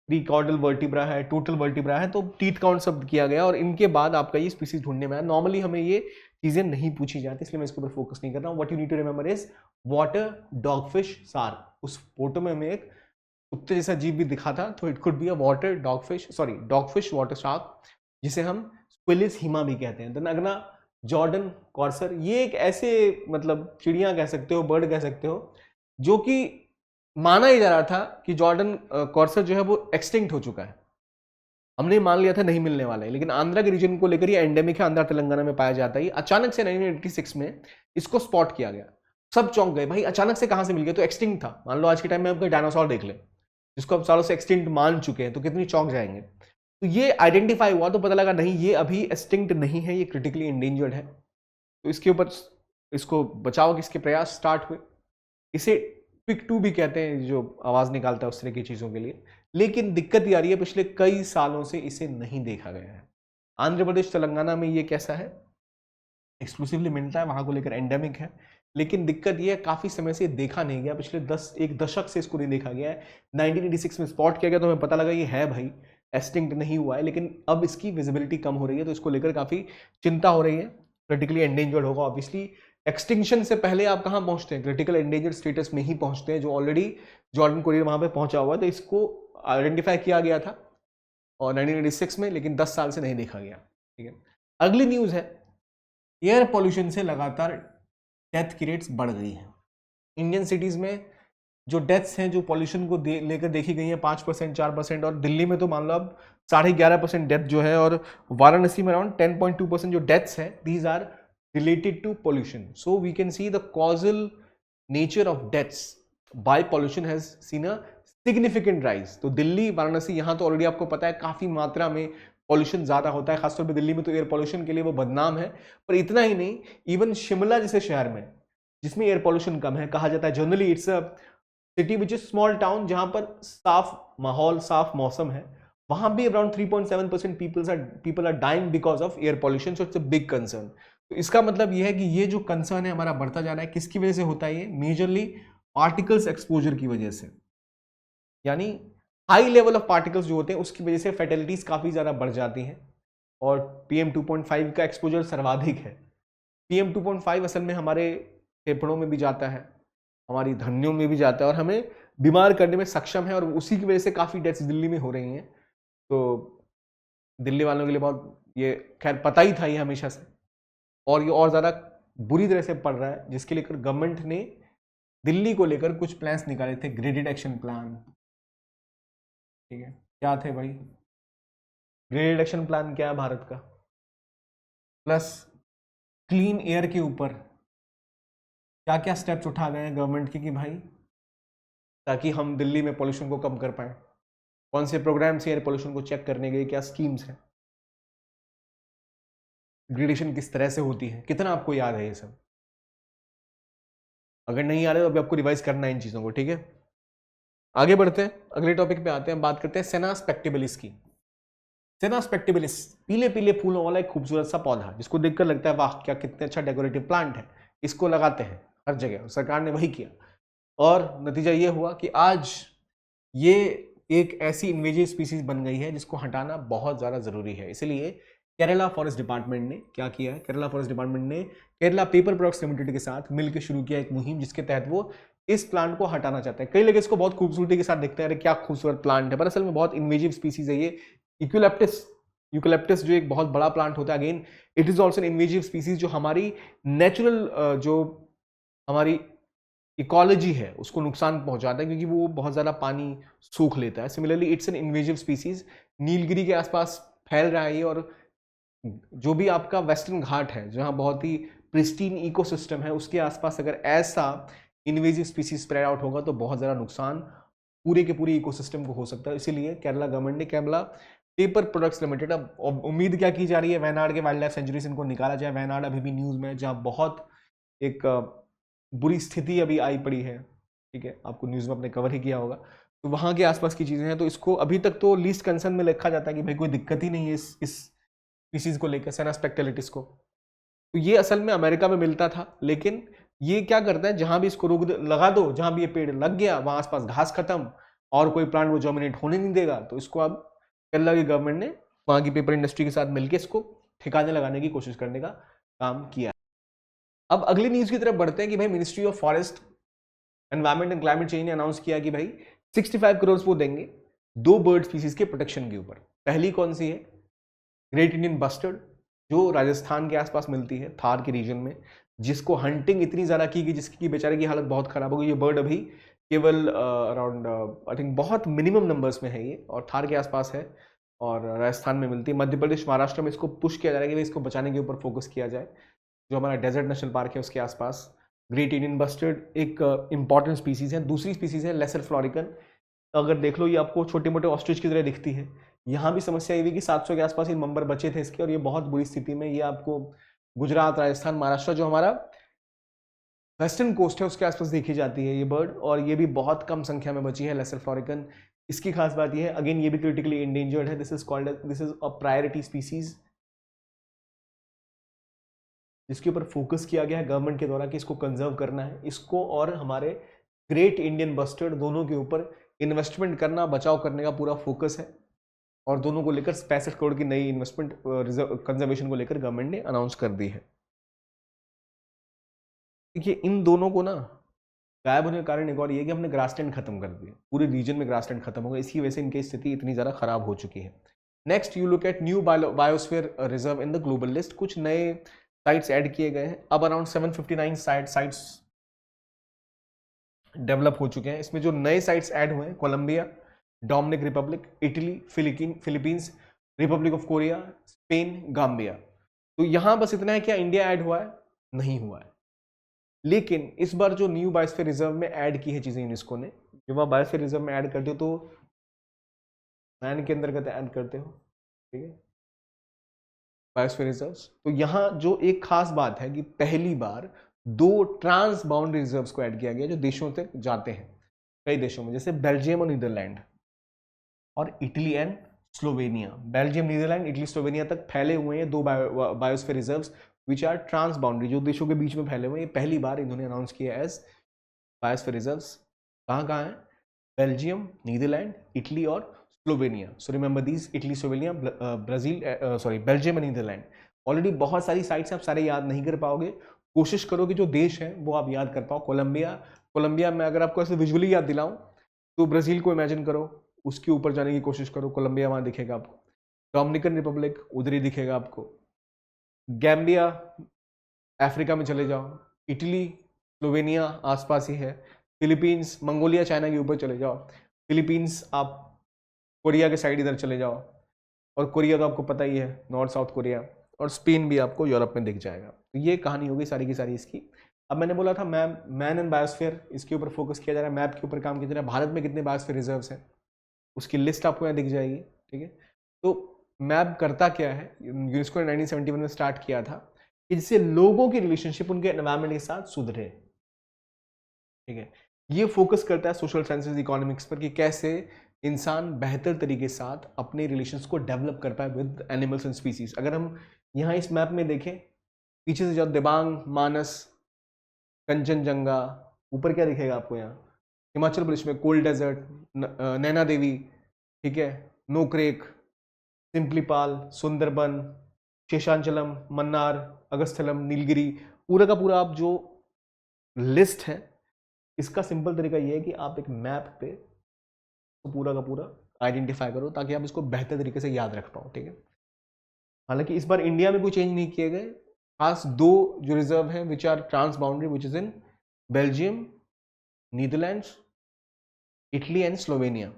प्रीकॉर्डल वर्टिब्रा है, टोटल वर्टिब्रा है, तो टीथ काउंट सब किया गया और इनके बाद आपका ये स्पीसीज ढूंढने में आया। नॉर्मली हमें ये चीजें नहीं पूछी जाती, इसलिए मैं इसके ऊपर फोकस नहीं कर रहा हूँ। What you need to remember is water dogfish shark. उस फोटो में हमें एक कुत्ते जैसा जीव भी दिखा था, तो it could be a water dogfish, sorry dogfish water shark, जिसे हम स्क्विलिस हिमा भी कहते हैं। देन अगला जॉर्डन कॉर्सर, ये एक ऐसे मतलब चिड़िया कह सकते हो, बर्ड कह सकते हो, जो कि माना ही जा रहा था कि जॉर्डन कॉर्सर जो है वो एक्सटिंक्ट हो चुका है। हमने मान लिया था नहीं मिलने वाला है, लेकिन आंध्रा के रीजन को लेकर ये एंडेमिक है, आंध्रा तेलंगाना में पाया जाता है। अचानक से 1986 में इसको स्पॉट किया गया, सब चौंक गए, भाई अचानक से कहां से मिल गया, तो एक्सटिंक्ट था। मान लो आज के टाइम में आप कोई डायनासोर देख ले जिसको अब सालों से एक्सटिंक्ट मान चुके हैं, तो कितनी चौंक जाएंगे। तो ये आइडेंटिफाई हुआ तो पता लगा नहीं, ये अभी एक्सटिंक्ट नहीं है, ये क्रिटिकली एंडेंजर्ड है। तो इसके ऊपर इसको बचाव के इसके प्रयास स्टार्ट हुए। इसे पिक 2 भी कहते हैं, जो आवाज निकालता है उस तरह की चीजों के लिए। लेकिन दिक्कत ये आ रही है, पिछले कई सालों से इसे नहीं देखा गया है। आंध्र प्रदेश तेलंगाना में ये कैसा है, एक्सक्लूसिवली मिलता है, वहां को लेकर एंडेमिक है। लेकिन दिक्कत ये है काफी समय से देखा नहीं गया, पिछले एक दशक से इसको नहीं देखा गया है। 1986 में स्पॉट किया गया तो हमें पता लगा ये है भाई, एक्सटिंक्ट नहीं हुआ है, लेकिन अब इसकी विजिबिलिटी कम हो रही है, तो इसको लेकर काफी चिंता हो रही है। क्रिटिकली एंडेंजर्ड होगा ऑब्वियसली। एक्सटिंक्शन से पहले आप कहां पहुंचते हैं, क्रिटिकल एंडेंजर्ड स्टेटस में ही पहुंचते हैं, जो ऑलरेडी जॉर्डन कोरियर वहां पे पहुंचा हुआ है। तो इसको आइडेंटिफाई किया गया था और 1986 में, लेकिन 10 साल से नहीं देखा गया, ठीक है। अगली न्यूज है, एयर पॉल्यूशन से लगातार डेथ की रेट्स बढ़ गई है। इंडियन सिटीज में जो डेथ्स हैं, जो पॉल्यूशन को लेकर देखी गई है, 5%, 4%, और दिल्ली में तो मान लो अब 11.5% डेथ जो है, और वाराणसी में अराउंड 10.2% जो डेथ्स है, these are related to pollution. So we can see the causal nature of deaths by pollution has seen a significant rise. तो दिल्ली, वाराणसी, यहाँ तो ऑलरेडी आपको पता है काफी मात्रा में पॉल्यूशन ज्यादा होता है, खासतौर पे दिल्ली में तो एयर पॉल्यूशन के लिए वो बदनाम है। पर इतना ही नहीं, इवन शिमला जैसे शहर में जिसमें एयर पॉल्यूशन कम है, कहा जाता है generally it's a city which is small town, जहां पर साफ माहौल, साफ मौसम है, वहां भी around 3.7% people are dying because of air pollution. So it's a big concern. तो इसका मतलब यह है कि ये जो कंसर्न है हमारा बढ़ता जा रहा है, किसकी वजह से होता है ये, मेजरली पार्टिकल्स एक्सपोजर की वजह से। यानी हाई लेवल ऑफ पार्टिकल्स जो होते हैं उसकी वजह से फैटेलिटीज काफी ज्यादा बढ़ जाती हैं, और PM 2.5 का एक्सपोजर सर्वाधिक है। PM 2.5 असल में हमारे फेफड़ों में भी जाता है, हमारी धमनियों में भी जाता है, और हमें बीमार करने में सक्षम है, और उसी की वजह से काफी डेथ्स दिल्ली में हो रही हैं। तो दिल्ली वालों के लिए बहुत ये खैर पता ही था ये हमेशा से, और ये और ज्यादा बुरी तरह से पड़ रहा है, जिसके लेकर गवर्नमेंट ने दिल्ली को लेकर कुछ प्लान्स निकाले थे, ग्रेडेड एक्शन प्लान, ठीक है। क्या थे भाई ग्रेडेड एक्शन प्लान, क्या है भारत का, प्लस क्लीन एयर के ऊपर क्या क्या स्टेप्स उठा गए हैं गवर्नमेंट के कि भाई ताकि हम दिल्ली में पॉल्यूशन को कम कर पाए। कौन से प्रोग्राम्स एयर पॉल्यूशन को चेक करने के, क्या स्कीम्स हैं, ग्रेडेशन किस तरह से होती है, कितना आपको याद है ये सब। अगर नहीं आ रहे तो अभी आपको रिवाइज करना है इन चीजों को, ठीक है। आगे बढ़ते हैं, अगले टॉपिक पे आते हैं, बात करते हैं सेना स्पेक्टिबलिस की। सेना स्पेक्टिबलिस पीले पीले फूलों वाला एक खूबसूरत सा पौधा, जिसको देखकर लगता है वाह क्या कितने अच्छा डेकोरेटिव प्लांट है, इसको लगाते हैं हर जगह, सरकार ने वही किया। और नतीजा ये हुआ कि आज ये एक ऐसी इन्वेजिव स्पीसीज बन गई है जिसको हटाना बहुत ज्यादा जरूरी है। इसलिए केरला फॉरेस्ट डिपार्टमेंट ने क्या किया है, केरला फॉरेस्ट डिपार्टमेंट ने केरला पेपर प्रोडक्ट्स लिमिटेड के साथ मिलकर शुरू किया एक मुहिम, जिसके तहत वो इस प्लांट को हटाना चाहते हैं। कई लोग इसको बहुत खूबसूरती के साथ देखते हैं, अरे क्या खूबसूरत प्लांट है, पर असल में बहुत इन्वेजिव स्पीसीज है ये। यूकेलिप्टस, यूकेलिप्टस जो एक बहुत बड़ा प्लांट होता है, again it is also an invasive species, जो हमारी नेचुरल जो हमारी इकोलॉजी है उसको नुकसान पहुंचाता है, क्योंकि वो बहुत ज्यादा पानी सूख लेता है। Similarly it's an invasive species, Nilgiri के आसपास फैल रहा है ये, और जो भी आपका वेस्टर्न घाट है जहां बहुत ही प्रिस्टीन इकोसिस्टम है, उसके आसपास अगर ऐसा इन्वेजिव स्पीसीज स्प्रेड आउट होगा तो बहुत ज़्यादा नुकसान पूरे के पूरे इकोसिस्टम को हो सकता है। इसीलिए केरला गवर्नमेंट ने केरला पेपर प्रोडक्ट्स लिमिटेड, अब उम्मीद क्या की जा रही है, वयनाड के वाइल्ड लाइफ सेंचुरी से इनको निकाला जाए। वयनाड अभी भी न्यूज़ में, जहाँ बहुत एक बुरी स्थिति अभी आई पड़ी है, ठीक है, आपको न्यूज़ में अपने कवर ही किया होगा, तो वहाँ के आसपास की चीज़ें हैं। तो इसको अभी तक तो लीस्ट कंसर्न में लिखा जाता है कि भाई कोई दिक्कत ही नहीं है इस स्पीसीज को लेकर, सेना स्पेक्टेलिटिस को। तो ये असल में अमेरिका में मिलता था, लेकिन ये क्या करता है, जहां भी इसको रोक लगा दो, जहां भी ये पेड़ लग गया वहां आसपास घास खत्म और कोई प्लांट वो जर्मिनेट होने नहीं देगा। तो इसको अब केरला की गवर्नमेंट ने वहां की पेपर इंडस्ट्री के साथ मिलकर इसको ठिकाने लगाने की कोशिश करने का काम किया। अब अगली न्यूज की तरफ बढ़ते हैं कि भाई ministry of forest, environment and climate change ने अनाउंस किया कि भाई 65 करोड़ वो देंगे 2 बर्ड स्पीसीज के प्रोटेक्शन के ऊपर। पहली कौन सी है, ग्रेट इंडियन बस्टर्ड, जो राजस्थान के आसपास मिलती है, थार के रीजन में, जिसको हंटिंग इतनी ज़्यादा की गई जिसकी बेचारे की हालत बहुत ख़राब हो गई। ये बर्ड अभी केवल अराउंड आई थिंक बहुत मिनिमम नंबर्स में है ये, और थार के आसपास है और राजस्थान में मिलती है। मध्य प्रदेश, महाराष्ट्र में इसको पुश किया जा रहा है कि इसको बचाने के ऊपर फोकस किया जाए। जो हमारा डेजर्ट नेशनल पार्क है उसके आसपास ग्रेट इंडियन बस्टर्ड एक इंपॉर्टेंट स्पीसीज है। दूसरी स्पीसीज है लेसर फ्लोरिकन। अगर देख लो ये आपको छोटे मोटे ऑस्ट्रिच की तरह दिखती है। यहाँ भी समस्या ये हुई कि 700 के आसपास ये नंबर बचे थे इसके, और ये बहुत बुरी स्थिति में, ये आपको गुजरात, राजस्थान, महाराष्ट्र, जो हमारा वेस्टर्न कोस्ट है उसके आसपास देखी जाती है ये बर्ड, और ये भी बहुत कम संख्या में बची है लेसर फ्लोरिकन। इसकी खास बात ये है, अगेन ये भी क्रिटिकली इंडेंजर्ड है। This is a priority species, जिसके ऊपर फोकस किया गया है गवर्नमेंट के द्वारा कि इसको कंजर्व करना है। इसको और हमारे ग्रेट इंडियन बस्टर्ड दोनों के ऊपर इन्वेस्टमेंट करना, बचाव करने का पूरा फोकस है, और दोनों को लेकर 65 करोड़ की नई इन्वेस्टमेंट कंजर्वेशन को लेकर गवर्नमेंट ने अनाउंस कर दी है। देखिए इन दोनों को ना गायब होने का कारण एक और ये कि हमने ग्रासलैंड खत्म कर दिया, पूरे रीजन में ग्रासलैंड खत्म हो गया, इसकी वजह से इनकी स्थिति इतनी ज़्यादा खराब हो चुकी है। Next you look at new biosphere reserve in the global list. कुछ नए साइट्स ऐड किए गए हैं, अब अराउंड 759 साइट्स डेवलप हो चुके हैं। इसमें जो नए साइट्स ऐड हुए हैं, Colombia, Dominic Republic, Italy, Philippines, Republic of Korea, Spain, Gambia. तो यहां बस इतना है, क्या इंडिया ऐड हुआ है? नहीं हुआ है। लेकिन इस बार जो न्यू बायोस्फीयर रिजर्व में ऐड की है चीजें यूनेस्को ने, जब आप बायोस्फीयर रिजर्व में ऐड करते हो तो मैन के अंतर्गत ऐड करते हो, ठीक है, बायोस्फीयर रिजर्व्स। तो यहां जो एक खास बात है कि पहली बार 2 ट्रांस बाउंड्री रिजर्व्स को ऐड किया गया जो देशों तक जाते हैं, कई देशों में, जैसे बेल्जियम और नीदरलैंड और Italy and Slovenia. Belgium, Netherland, Italy, Slovenia तक फैले हुए हैं 2 biosphere reserves which are trans boundary, जो देशों के बीच में फैले हुए हैं। ये पहली बार इन्होंने अनाउंस किया एज बायोस्फीयर रिजर्व्स। कहाँ कहाँ है? बेल्जियम, नीदरलैंड, इटली और Slovenia. So remember these, Italy, Slovenia, Brazil, Belgium और नीदरलैंड। ऑलरेडी बहुत सारी साइट्स आप सारे याद नहीं कर पाओगे, कोशिश करो कि जो देश है वो आप याद कर पाओ। कोलंबिया में अगर आपको ऐसे विजुअली याद दिलाऊं तो ब्राजील को इमेजिन करो, उसके ऊपर जाने की कोशिश करो, कोलंबिया वहां दिखेगा आपको। डोमिनिकन रिपब्लिक उधर ही दिखेगा आपको। गैम्बिया अफ्रीका में चले जाओ, इटली, स्लोवेनिया आसपास ही है। फिलीपींस, मंगोलिया, चाइना के ऊपर चले जाओ। फिलीपींस आप कोरिया के साइड इधर चले जाओ, और कोरिया तो आपको पता ही है, नॉर्थ साउथ कोरिया। और स्पेन भी आपको यूरोप में दिख जाएगा। तो ये कहानी होगी सारी की सारी इसकी। अब मैंने बोला था मैन एंड बायोस्फीयर, इसके ऊपर फोकस किया जा रहा है, मैप के ऊपर काम किया जा रहा है। भारत में कितने बायोस्फीयर रिजर्व्स हैं उसकी लिस्ट आपको यहाँ दिख जाएगी, ठीक है। तो मैप करता क्या है, यूनेस्को ने 1971 में स्टार्ट किया था कि जिससे लोगों की रिलेशनशिप उनके एनवायरमेंट के साथ सुधरे। ठीक है। ये फोकस करता है सोशल साइंसेज इकोनॉमिक्स पर कि कैसे इंसान बेहतर तरीके के साथ अपने रिलेशंस को डेवलप कर पाए विद एनिमल्स एंड स्पीसीज। अगर हम यहाँ इस मैप में देखें, पीछे से जाओ, दिबांग, मानस, कंचनजंगा, ऊपर क्या दिखेगा आपको यहाँ, हिमाचल प्रदेश में कोल्ड डेजर्ट, नैना देवी, ठीक है, नोक्रेक, सिंपलीपाल, सुंदरबन, शेषांचलम, मन्नार, अगस्थलम, नीलगिरी, पूरा का पूरा आप जो लिस्ट है, इसका सिंपल तरीका ये है कि आप एक मैप पे तो पूरा का पूरा आइडेंटिफाई करो ताकि आप इसको बेहतर तरीके से याद रख पाओ। ठीक है, हालांकि इस बार इंडिया में कोई चेंज नहीं किए गए, खास दो जो रिजर्व हैं which are trans boundary, which is in Belgium, Netherlands, Italy and Slovenia.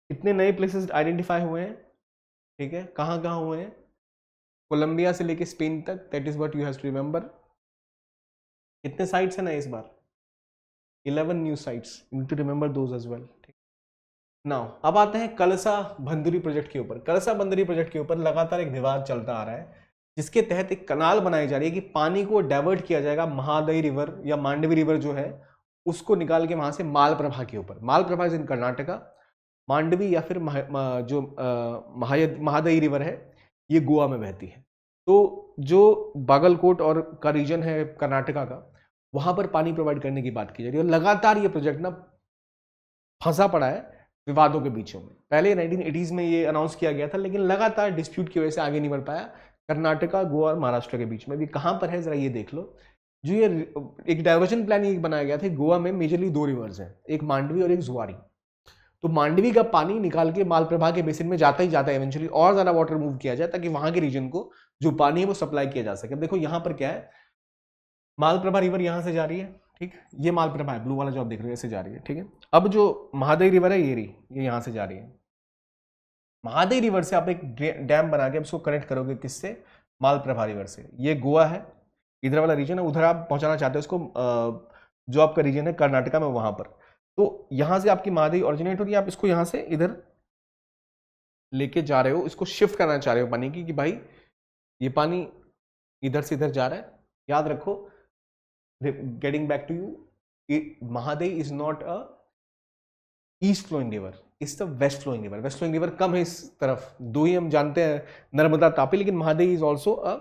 इतने नए प्लेसेस आइडेंटिफाई हुए हैं। ठीक है, कहाँ कहाँ हुए हैं, कोलंबिया से लेके स्पेन तक, that is what you have to remember. कितने साइट्स हैं ना इस बार, 11 new sites, you need to remember those as well. Now अब आते हैं कलसा बंदरी प्रोजेक्ट के ऊपर। कलसा बंदरी प्रोजेक्ट के ऊपर लगातार एक विवाद चलता आ रहा है, जिसके तहत एक कनाल बनाई जा रही है कि पानी को डाइवर्ट किया जाएगा महादई रिवर या मांडवी रिवर जो है उसको निकाल के वहां से मालप्रभा के ऊपर। मालप्रभा इज इन कर्नाटका, मांडवी या फिर जो महादई रिवर है ये गोवा में बहती है। तो जो बागलकोट और का रीजन है कर्नाटका का, वहां पर पानी प्रोवाइड करने की बात की जा रही है और लगातार ये प्रोजेक्ट ना फंसा पड़ा है विवादों के बीचों में। पहले 1980s में ये अनाउंस किया गया था, लेकिन लगातार डिस्प्यूट की वजह से आगे नहीं बढ़ पाया। कर्नाटका, गोवा और महाराष्ट्र के बीच में भी कहां पर है जरा ये देख लो। जो ये एक डाइवर्जन प्लान ये बनाया गया था, गोवा में मेजरली दो रिवर्स हैं, एक मांडवी और एक जुआरी। तो मांडवी का पानी निकाल के मालप्रभा के बेसिन में जाता ही जाता है, इवेंचुअली और ज्यादा वाटर मूव किया जाए ताकि वहां के रीजन को जो पानी है वो सप्लाई किया जा सके। देखो यहाँ पर क्या है, मालप्रभा रिवर यहां से जा रही है, ठीक, ये मालप्रभा है, ब्लू वाला जो आप देख रहे हो ऐसे जा रही है। ठीक है, अब जो महादई रिवर है ये रही, ये यहां से जा रही है। महादई रिवर से आप एक डैम बना के उसको कनेक्ट करोगे किससे, मालप्रभा रिवर से। ये गोवा है, इधर वाला रीजन है, उधर आप पहुंचाना चाहते हो इसको, जो आपका रीजन है कर्नाटका में वहां पर। तो यहां से आपकी महादई ओरिजिनेट हो रही है, आप इसको यहां से इधर लेके जा रहे हो, इसको शिफ्ट करना चाह रहे हो पानी की कि भाई ये पानी इधर से इधर जा रहा है। याद रखो, getting back to you, Mahadayi is not a east flowing river, is the west flowing river. West flowing river कम है इस तरफ, दो ही हम जानते हैं, नर्मदा, तापी, लेकिन Mahadayi is also a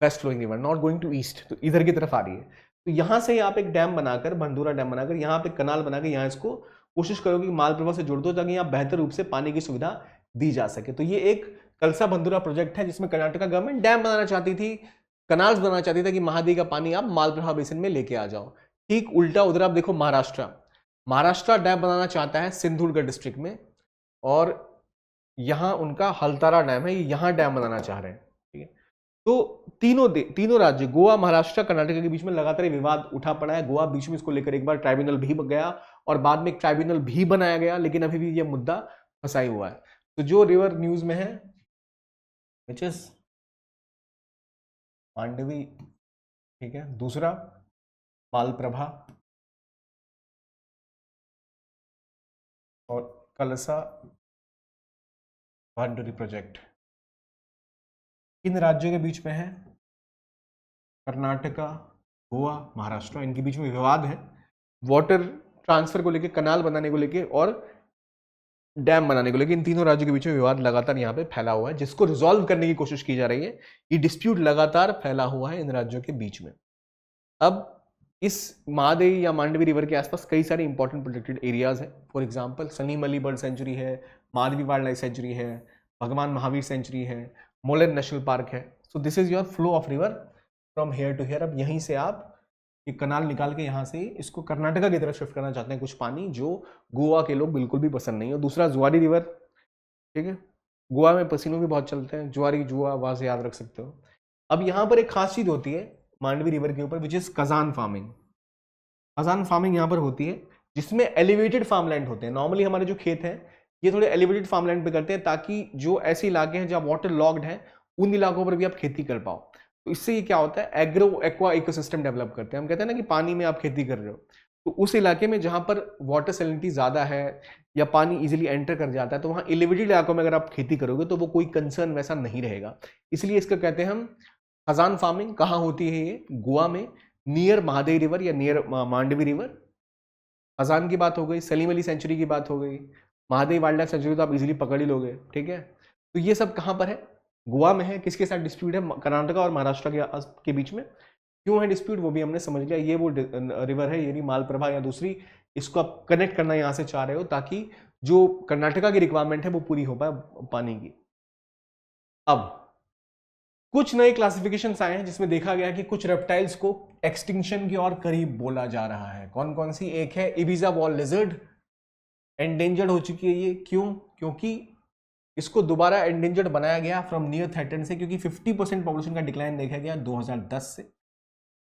west flowing river, not going to east, तो इधर की तरफ आ रही है। तो यहां से आप एक डैम बनाकर, बंदूरा डैम बनाकर, यहाँ पे कनाल बनाकर यहाँ इसको कोशिश करोगे कि मालप्रभा से जोड़ दो ताकि यहाँ बेहतर रूप से पानी की सुविधा दी जा सके। तो ये एक कलसा बंदूरा प्रोजेक्ट है जिसमें कर्नाटका गवर्नमेंट डैम बनाना चाहती थी, कनाल्स बनाना चाहती थी कि महादई का पानी आप मालप्रभा बेसिन में लेके आ जाओ। ठीक उल्टा उधर आप देखो महाराष्ट्र डैम बनाना चाहता है सिंधुदुर्ग डिस्ट्रिक्ट में, और यहां उनका हल्तारा डैम है, यहां डैम बनाना चाह रहे हैं। ठीक है, तो तीनों राज्य गोवा, महाराष्ट्र, कर्नाटक के बीच में लगातार विवाद उठा पड़ा है। गोवा बीच में इसको लेकर एक बार ट्राइब्यूनल भी गया और बाद में एक ट्राइब्यूनल भी बनाया गया, लेकिन अभी भी यह मुद्दा फंसाई हुआ है। तो जो रिवर न्यूज में है विच इज मांडवी, ठीक है, दूसरा मालप्रभा और कलसा बंदरी प्रोजेक्ट, इन राज्यों के बीच में है, कर्नाटका, गोवा, महाराष्ट्र, इनके बीच में विवाद है वाटर ट्रांसफर को लेके, कनाल बनाने को लेके और डैम बनाने को लेके। इन तीनों राज्यों के बीच में विवाद लगातार यहाँ पे फैला हुआ है, जिसको रिजॉल्व करने की कोशिश की जा रही है। ये डिस्प्यूट लगातार फैला हुआ है इन राज्यों के बीच में। अब इस महादई या मांडवी रिवर के आसपास कई सारे इंपॉर्टेंट प्रोटेक्टेड एरियाज हैं। For example Salim Ali bird sanctuary है, मालवी वाइल्ड लाइफ सेंचुरी है, भगवान महावीर सेंचुरी है, मोलेर नेशनल पार्क है। So this is your flow of river from here to here. अब यहीं से आप एक कनाल निकाल के यहाँ से इसको कर्नाटका की तरफ शिफ्ट करना चाहते हैं, कुछ पानी जो गोवा के लोग बिल्कुल भी पसंद नहीं है। दूसरा जुआरी रिवर, ठीक है, गोवा में पसीनों भी बहुत चलते हैं, जुआरी, जुआ, वहां से याद रख सकते हो। अब यहाँ पर एक खास चीज होती है मांडवी रिवर के ऊपर, which is Kazan farming. Kazan farming यहाँ पर होती है जिसमें एलिवेटेड फार्मलैंड होते हैं। नॉर्मली हमारे जो खेत हैं ये थोड़े एलिवेटेड फार्मलैंड पे करते हैं ताकि जो ऐसे इलाके हैं जहाँ वाटर लॉग्ड है उन इलाकों पर भी आप खेती कर पाओ। तो इससे ये क्या होता है, एग्रो एक्वा इकोसिस्टम डेवलप करते हैं। हम कहते हैं ना कि पानी में आप खेती कर रहे हो, तो उस इलाके में जहां पर वाटर सैलिनिटी ज्यादा है या पानी इजीली एंटर कर जाता है, तो वहां एलिवेटेड इलाकों में अगर आप खेती करोगे तो वो कोई कंसर्न वैसा नहीं रहेगा। इसलिए इसका कहते हैं हम खजान फार्मिंग। कहाँ होती है ये, गोवा में, नियर महादेव रिवर या नियर मांडवी रिवर, खजान की बात हो गई, सलीम अली सेंचुरी की बात हो गई, महादेव वाइल्ड लाइफ सेंचुरी तो आप इजीली पकड़ ही लोगे, ठीक है। तो ये सब कहाँ पर है, गोवा में है। किसके साथ डिस्प्यूट है, कर्नाटका और महाराष्ट्र के बीच में। क्यों है डिस्प्यूट वो भी हमने समझ लिया, ये वो रिवर है, यानी मालप्रभा या दूसरी, इसको आप कनेक्ट करना यहाँ से चाह रहे हो ताकि जो कर्नाटका की रिक्वायरमेंट है वो पूरी हो पाए पानी की। अब कुछ नए क्लासिफिकेशंस आए हैं जिसमें देखा गया कि कुछ रेप्टाइल्स को एक्सटिंक्शन की और करीब बोला जा रहा है। कौन कौन सी, एक है इबिजा वॉल लिजर्ड, एंडेंजर्ड हो चुकी है ये। क्यों, क्योंकि इसको दोबारा एंडेंजर्ड बनाया गया फ्रॉम नियर थ्रेटन से, क्योंकि 50% पॉपुलेशन का डिक्लाइन देखा गया 2010 से।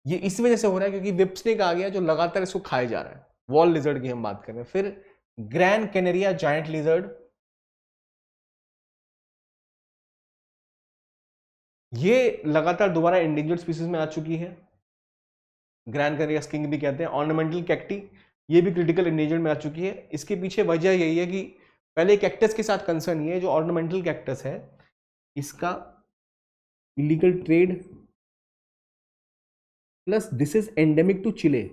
ये इस वजह से हो रहा है क्योंकि व्हिप स्नेक आ गया जो लगातार इसको खाए जा रहा है। वॉल लिजर्ड की हम बात कर रहे हैं। फिर ग्रैंड कैनेरिया जायंट लिजर्ड, ये लगातार दोबारा एंडेंजर्ड स्पीसीज में आ चुकी है। ग्रैंड कैनेरिया स्किंक भी कहते हैं। ऑर्नामेंटल कैक्टी, ये भी क्रिटिकल एंडेंजर्ड में आ चुकी है। इसके पीछे वजह यही है कि पहले कैक्टस के साथ कंसर्न ये है, जो ऑर्नामेंटल कैक्टस है इसका illegal trade plus this is endemic to Chile,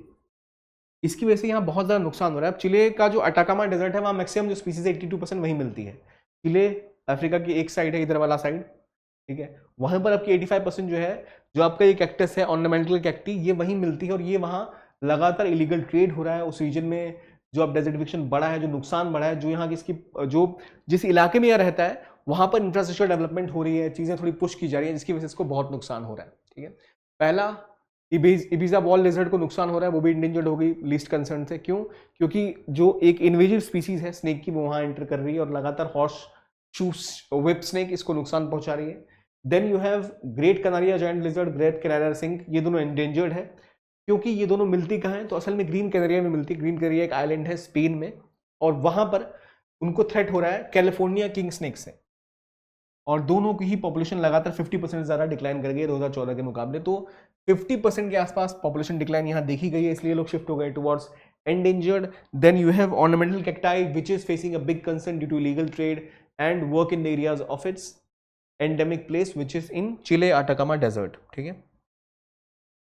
इसकी वजह से यहाँ बहुत ज़्यादा नुकसान हो रहा है। अब चिले का जो अटाकामा डेजर्ट है वहाँ मैक्सिमम जो स्पीसीज 82% वहीं मिलती है। चिले अफ्रीका की एक साइड है, इधर वाला साइड, ठीक है। वहाँ पर आपकी 85% जो है, जो आपका ये कैक्टस है ऑर्नामेंटल कैक्टी, ये वहीं मिलती है और ये वहाँ लगातार इलीगल ट्रेड हो रहा है उस रीजन में। जो अब डेजर्टिफिकेशन बढ़ा है, जो नुकसान बढ़ा है, जो यहाँ की इसकी जो जिस इलाके में यह रहता है वहाँ पर इंफ्रास्ट्रक्चर डेवलपमेंट हो रही है, चीज़ें थोड़ी पुश की जा रही है, जिसकी वजह से इसको बहुत नुकसान हो रहा है, ठीक है। पहला इबिजा वॉल लिजर्ड को नुकसान हो रहा है, वो भी इंडेंजर्ड हो गई लीस्ट कंसर्न से। क्यों, क्योंकि जो एक इन्वेजिव स्पीसीज है स्नेक की वो वहाँ एंटर कर रही है और लगातार हॉर्स शू व्हिप स्नेक इसको नुकसान पहुंचा रही है। Then you have great Canaria giant lizard, great Canaria skink, ये दोनों एंडेंजर्ड है क्योंकि ये दोनों मिलती कहाँ है, तो असल में ग्रीन कैनेरिया में मिलती है। ग्रीन कैनेरिया एक आइलैंड है स्पेन में और वहां पर उनको थ्रेट हो रहा है कैलिफोर्निया किंग स्नेक से, और दोनों की ही पॉपुलेशन लगातार 50% ज्यादा डिक्लाइन कर गई है 2014 के मुकाबले। तो 50% के आसपास पॉपुलेशन डिक्लाइन यहाँ देखी गई है, इसलिए लोग शिफ्ट हो गए towards endangered. Then you have ornamental cacti which is facing a big concern due to legal trade and work in the areas of its endemic place which is in Chile Atacama desert, ठीक है।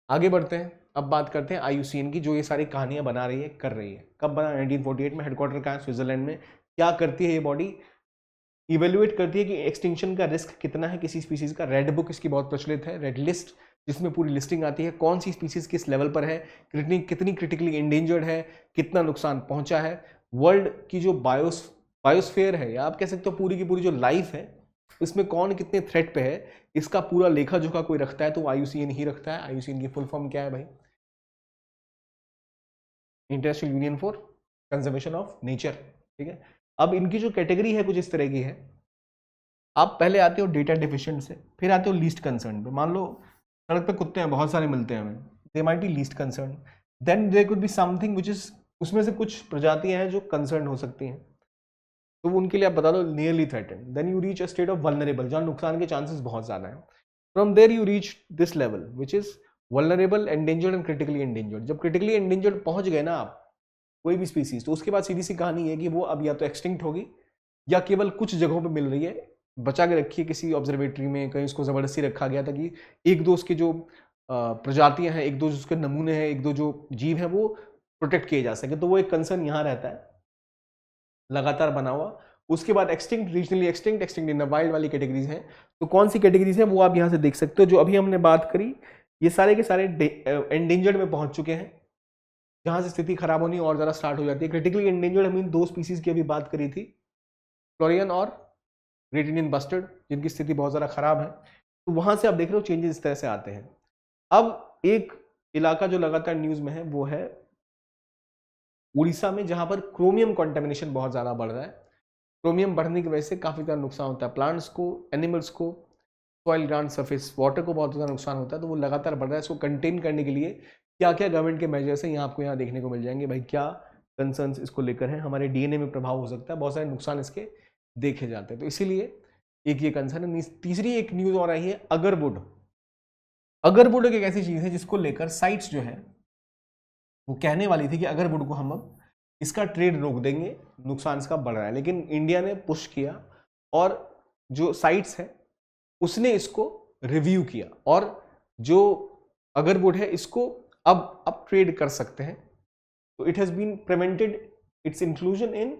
आगे बढ़ते हैं, अब बात करते हैं IUCN की, जो ये सारी कहानियां बना रही है, कर रही है। कब बना, 1948 में। हेडक्वार्टर कहाँ है, स्विट्जरलैंड में। क्या करती है ये बॉडी, इवेल्युएट करती है कि एक्सटिंक्शन का रिस्क कितना है किसी स्पीसीज का। रेड बुक इसकी बहुत प्रचलित है, रेड लिस्ट, जिसमें पूरी लिस्टिंग आती है कौन सी स्पीसीज किस लेवल पर है, कितनी क्रिटिकली इंडेंजर्ड है, कितना नुकसान पहुंचा है। वर्ल्ड की जो बायोस्फीयर है, या आप कह सकते हो पूरी की पूरी जो लाइफ है, इसमें कौन कितने थ्रेट पे है, इसका पूरा लेखा जोखा कोई रखता है तो IUCN ही रखता है। IUCN की फुल फॉर्म क्या है भाई, international union for conservation of nature, ठीक है। अब इनकी जो कैटेगरी है कुछ इस तरह की है। आप पहले आते हो डेटा डिफिशिएंट से, फिर आते हो लीस्ट कंसर्न पे। मान लो सड़क पे कुत्ते हैं, बहुत सारे मिलते हैं हमें, they might be least concern. Then there could be something which is, उसमें से कुछ प्रजातियां हैं जो कंसर्न हो सकती हैं, तो उनके लिए आप बता दो nearly threatened. Then you reach a state of vulnerable, जहां नुकसान के चांसेस बहुत ज्यादा हैं। From there you reach this level which is vulnerable, endangered and critically endangered. जब क्रिटिकली एंडेंजर्ड पहुंच गए ना आप कोई भी स्पीसीज, तो उसके बाद सीधी सी कहानी है कि वो अब या तो एक्सटिंक्ट होगी या केवल कुछ जगहों पे मिल रही है, बचा के रखी है किसी ऑब्जर्वेटरी में, कहीं उसको जबरदस्ती रखा गया ताकि एक दो उसके जो प्रजातियां हैं, एक दो उसके नमूने हैं, एक दो जो जीव हैं वो प्रोटेक्ट किए जा सके। तो वो एक कंसर्न यहाँ रहता है लगातार बना हुआ। उसके बाद extinct, regionally extinct, extinct in the wild वाली कैटेगरीज हैं। तो कौन सी कैटेगरीज हैं वो आप यहाँ से देख सकते हो। जो अभी हमने बात करी ये सारे के सारे एंडेंजर्ड में पहुंच चुके हैं, जहां से स्थिति खराब होनी और ज्यादा स्टार्ट हो जाती है। क्रिटिकली एंडेंजर्ड हम इन दो स्पीसीज की अभी बात करी थी, फ्लोरियन और ग्रेट इंडियन बस्टर्ड, जिनकी स्थिति बहुत ज्यादा खराब है। तो वहां से आप देख रहे हो चेंजेस इस तरह से आते हैं। अब एक इलाका जो लगातार न्यूज में है वो है उड़ीसा में, जहां पर क्रोमियम कॉन्टेमिनेशन बहुत ज्यादा बढ़ रहा है। क्रोमियम बढ़ने की वजह से काफी ज्यादा नुकसान होता है प्लांट्स को, एनिमल्स को, सॉइल, ग्राउंड सरफेस वाटर को बहुत ज्यादा नुकसान होता है। तो वो लगातार बढ़ रहा है। इसको कंटेन करने के लिए क्या क्या गवर्नमेंट के मेजर्स हैं, यहाँ आपको यहाँ देखने को मिल जाएंगे भाई, क्या कंसर्न्स इसको लेकर हैं। हमारे DNA में प्रभाव हो सकता है, बहुत सारे नुकसान इसके देखे जाते हैं, तो इसीलिए एक ये कंसर्न है। तीसरी एक न्यूज और आई है अगरवुड। अगरवुड एक ऐसी चीज है जिसको लेकर साइट्स जो है वो कहने वाली थी कि अगरवुड को हम अब इसका ट्रेड रोक देंगे, नुकसान इसका बढ़ रहा है। लेकिन इंडिया ने पुश किया और जो साइट्स है उसने इसको रिव्यू किया और जो अगरवुड है इसको अब ट्रेड कर सकते हैं। तो it has been prevented its inclusion in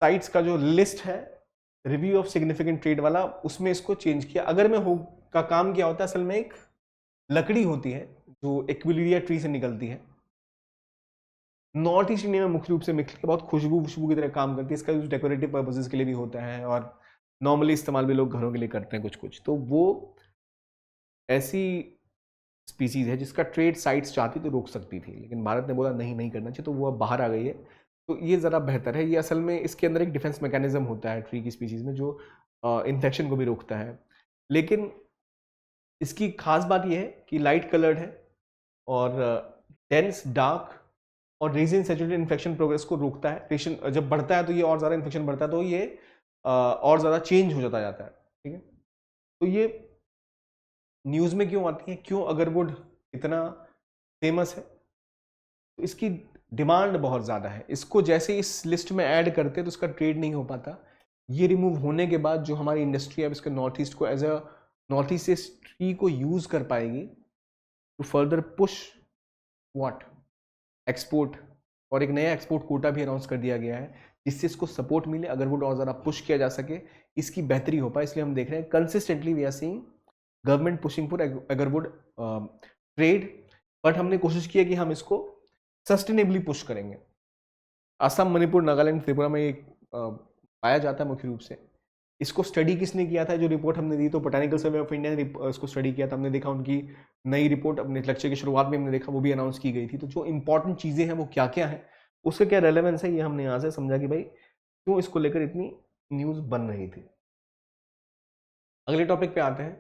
sites का जो लिस्ट है रिव्यू ऑफ सिग्निफिकेंट ट्रेड वाला, उसमें इसको चेंज किया। अगर में हो का काम क्या होता है, असल में एक लकड़ी होती है जो एक्विलिडिया ट्री से निकलती है, नॉर्थ ईस्ट इंडिया में मुख्य रूप से मिलकर बहुत खुशबू की तरह काम करती है। इसका यूज डेकोरेटिव पर्पसेस के लिए भी होता है और नॉर्मली इस्तेमाल भी लोग घरों के लिए करते हैं कुछ कुछ। तो वो ऐसी स्पीसीज है जिसका ट्रेड साइट्स चाहती तो रोक सकती थी, लेकिन भारत ने बोला नहीं नहीं करना चाहिए, तो वो अब बाहर आ गई है। तो ये ज़रा बेहतर है। ये असल में इसके अंदर एक डिफेंस मैकेनिज्म होता है ट्री की स्पीसीज में जो इन्फेक्शन को भी रोकता है। लेकिन इसकी खास बात यह है कि लाइट कलर्ड है और डेंस डार्क और रेजिन सैचुरेटेड इन्फेक्शन प्रोग्रेस को रोकता है। रेशन जब बढ़ता है तो ये और ज़्यादा इन्फेक्शन बढ़ता है, तो ये और ज़्यादा चेंज हो जाता जाता है। ठीक है, तो ये न्यूज़ में क्यों आती है, क्यों अगरवुड इतना फेमस है? तो इसकी डिमांड बहुत ज़्यादा है। इसको जैसे इस लिस्ट में ऐड करते तो इसका ट्रेड नहीं हो पाता। ये रिमूव होने के बाद जो हमारी इंडस्ट्री है इसके नॉर्थ ईस्ट को as a north east tree को यूज़ कर पाएगी to further push what export. और एक नया एक्सपोर्ट कोटा भी अनाउंस कर दिया गया है जिससे इसको सपोर्ट मिले, अगरवुड और ज़्यादा पुश किया जा सके, इसकी बेहतरी हो पाए। इसलिए हम देख रहे हैं consistently we are seeing government pushing for agarwood trade. But हमने कोशिश की है कि हम इसको सस्टेनेबली पुश करेंगे। असम, मणिपुर, नागालैंड, त्रिपुरा में ये पाया जाता है मुख्य रूप से। इसको स्टडी किसने किया था? जो रिपोर्ट हमने दी तो बोटैनिकल सर्वे ऑफ इंडिया ने इसको स्टडी किया था। हमने देखा उनकी नई रिपोर्ट अपने लेक्चर की शुरुआत में हमने देखा, वो भी अनाउंस की गई थी। तो जो इंपॉर्टेंट चीज़ें हैं वो क्या क्या है, उसका क्या रेलेवेंस है, ये हमने यहाँ से समझा कि भाई क्यों इसको लेकर इतनी न्यूज़ बन रही थी। अगले टॉपिक पे आते हैं,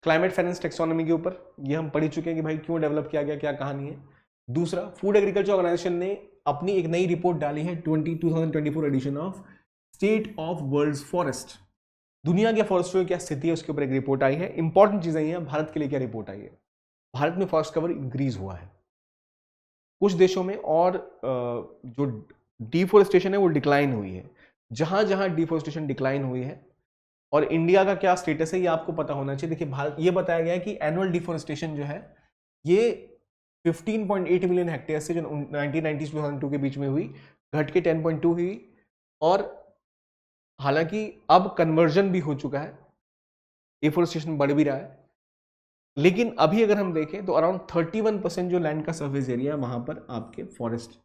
क्लाइमेट फाइनेंस टेक्सोनॉमी के ऊपर। ये हम पढ़ चुके हैं कि भाई क्यों डेवलप किया गया, क्या कहानी है। दूसरा, फूड एग्रीकल्चर ऑर्गेनाइजेशन ने अपनी एक नई रिपोर्ट डाली है 2024 edition of state of world's forest. दुनिया के फॉरेस्टों की क्या स्थिति है उसके ऊपर एक रिपोर्ट आई है। इंपॉर्टेंट चीजें ये हैं, भारत के लिए क्या रिपोर्ट आई है। भारत में फॉरेस्ट कवर इंक्रीज हुआ है कुछ देशों में, और जो डिफोरेस्टेशन है वो डिक्लाइन हुई है। जहां जहां डिफोरेस्टेशन डिक्लाइन हुई है, और इंडिया का क्या स्टेटस है ये आपको पता होना चाहिए। देखिए, भारत, ये बताया गया है कि एनुअल डिफोरेस्टेशन जो है ये 15.8 मिलियन हेक्टेयर से जो 1990 से 2002 के बीच में हुई, घट के 10.2 हुई। और हालांकि अब कन्वर्जन भी हो चुका है, डिफोरेस्टेशन बढ़ भी रहा है, लेकिन अभी अगर हम देखें तो अराउंड 31% जो लैंड का सर्फेस एरिया है वहां पर आपके फॉरेस्ट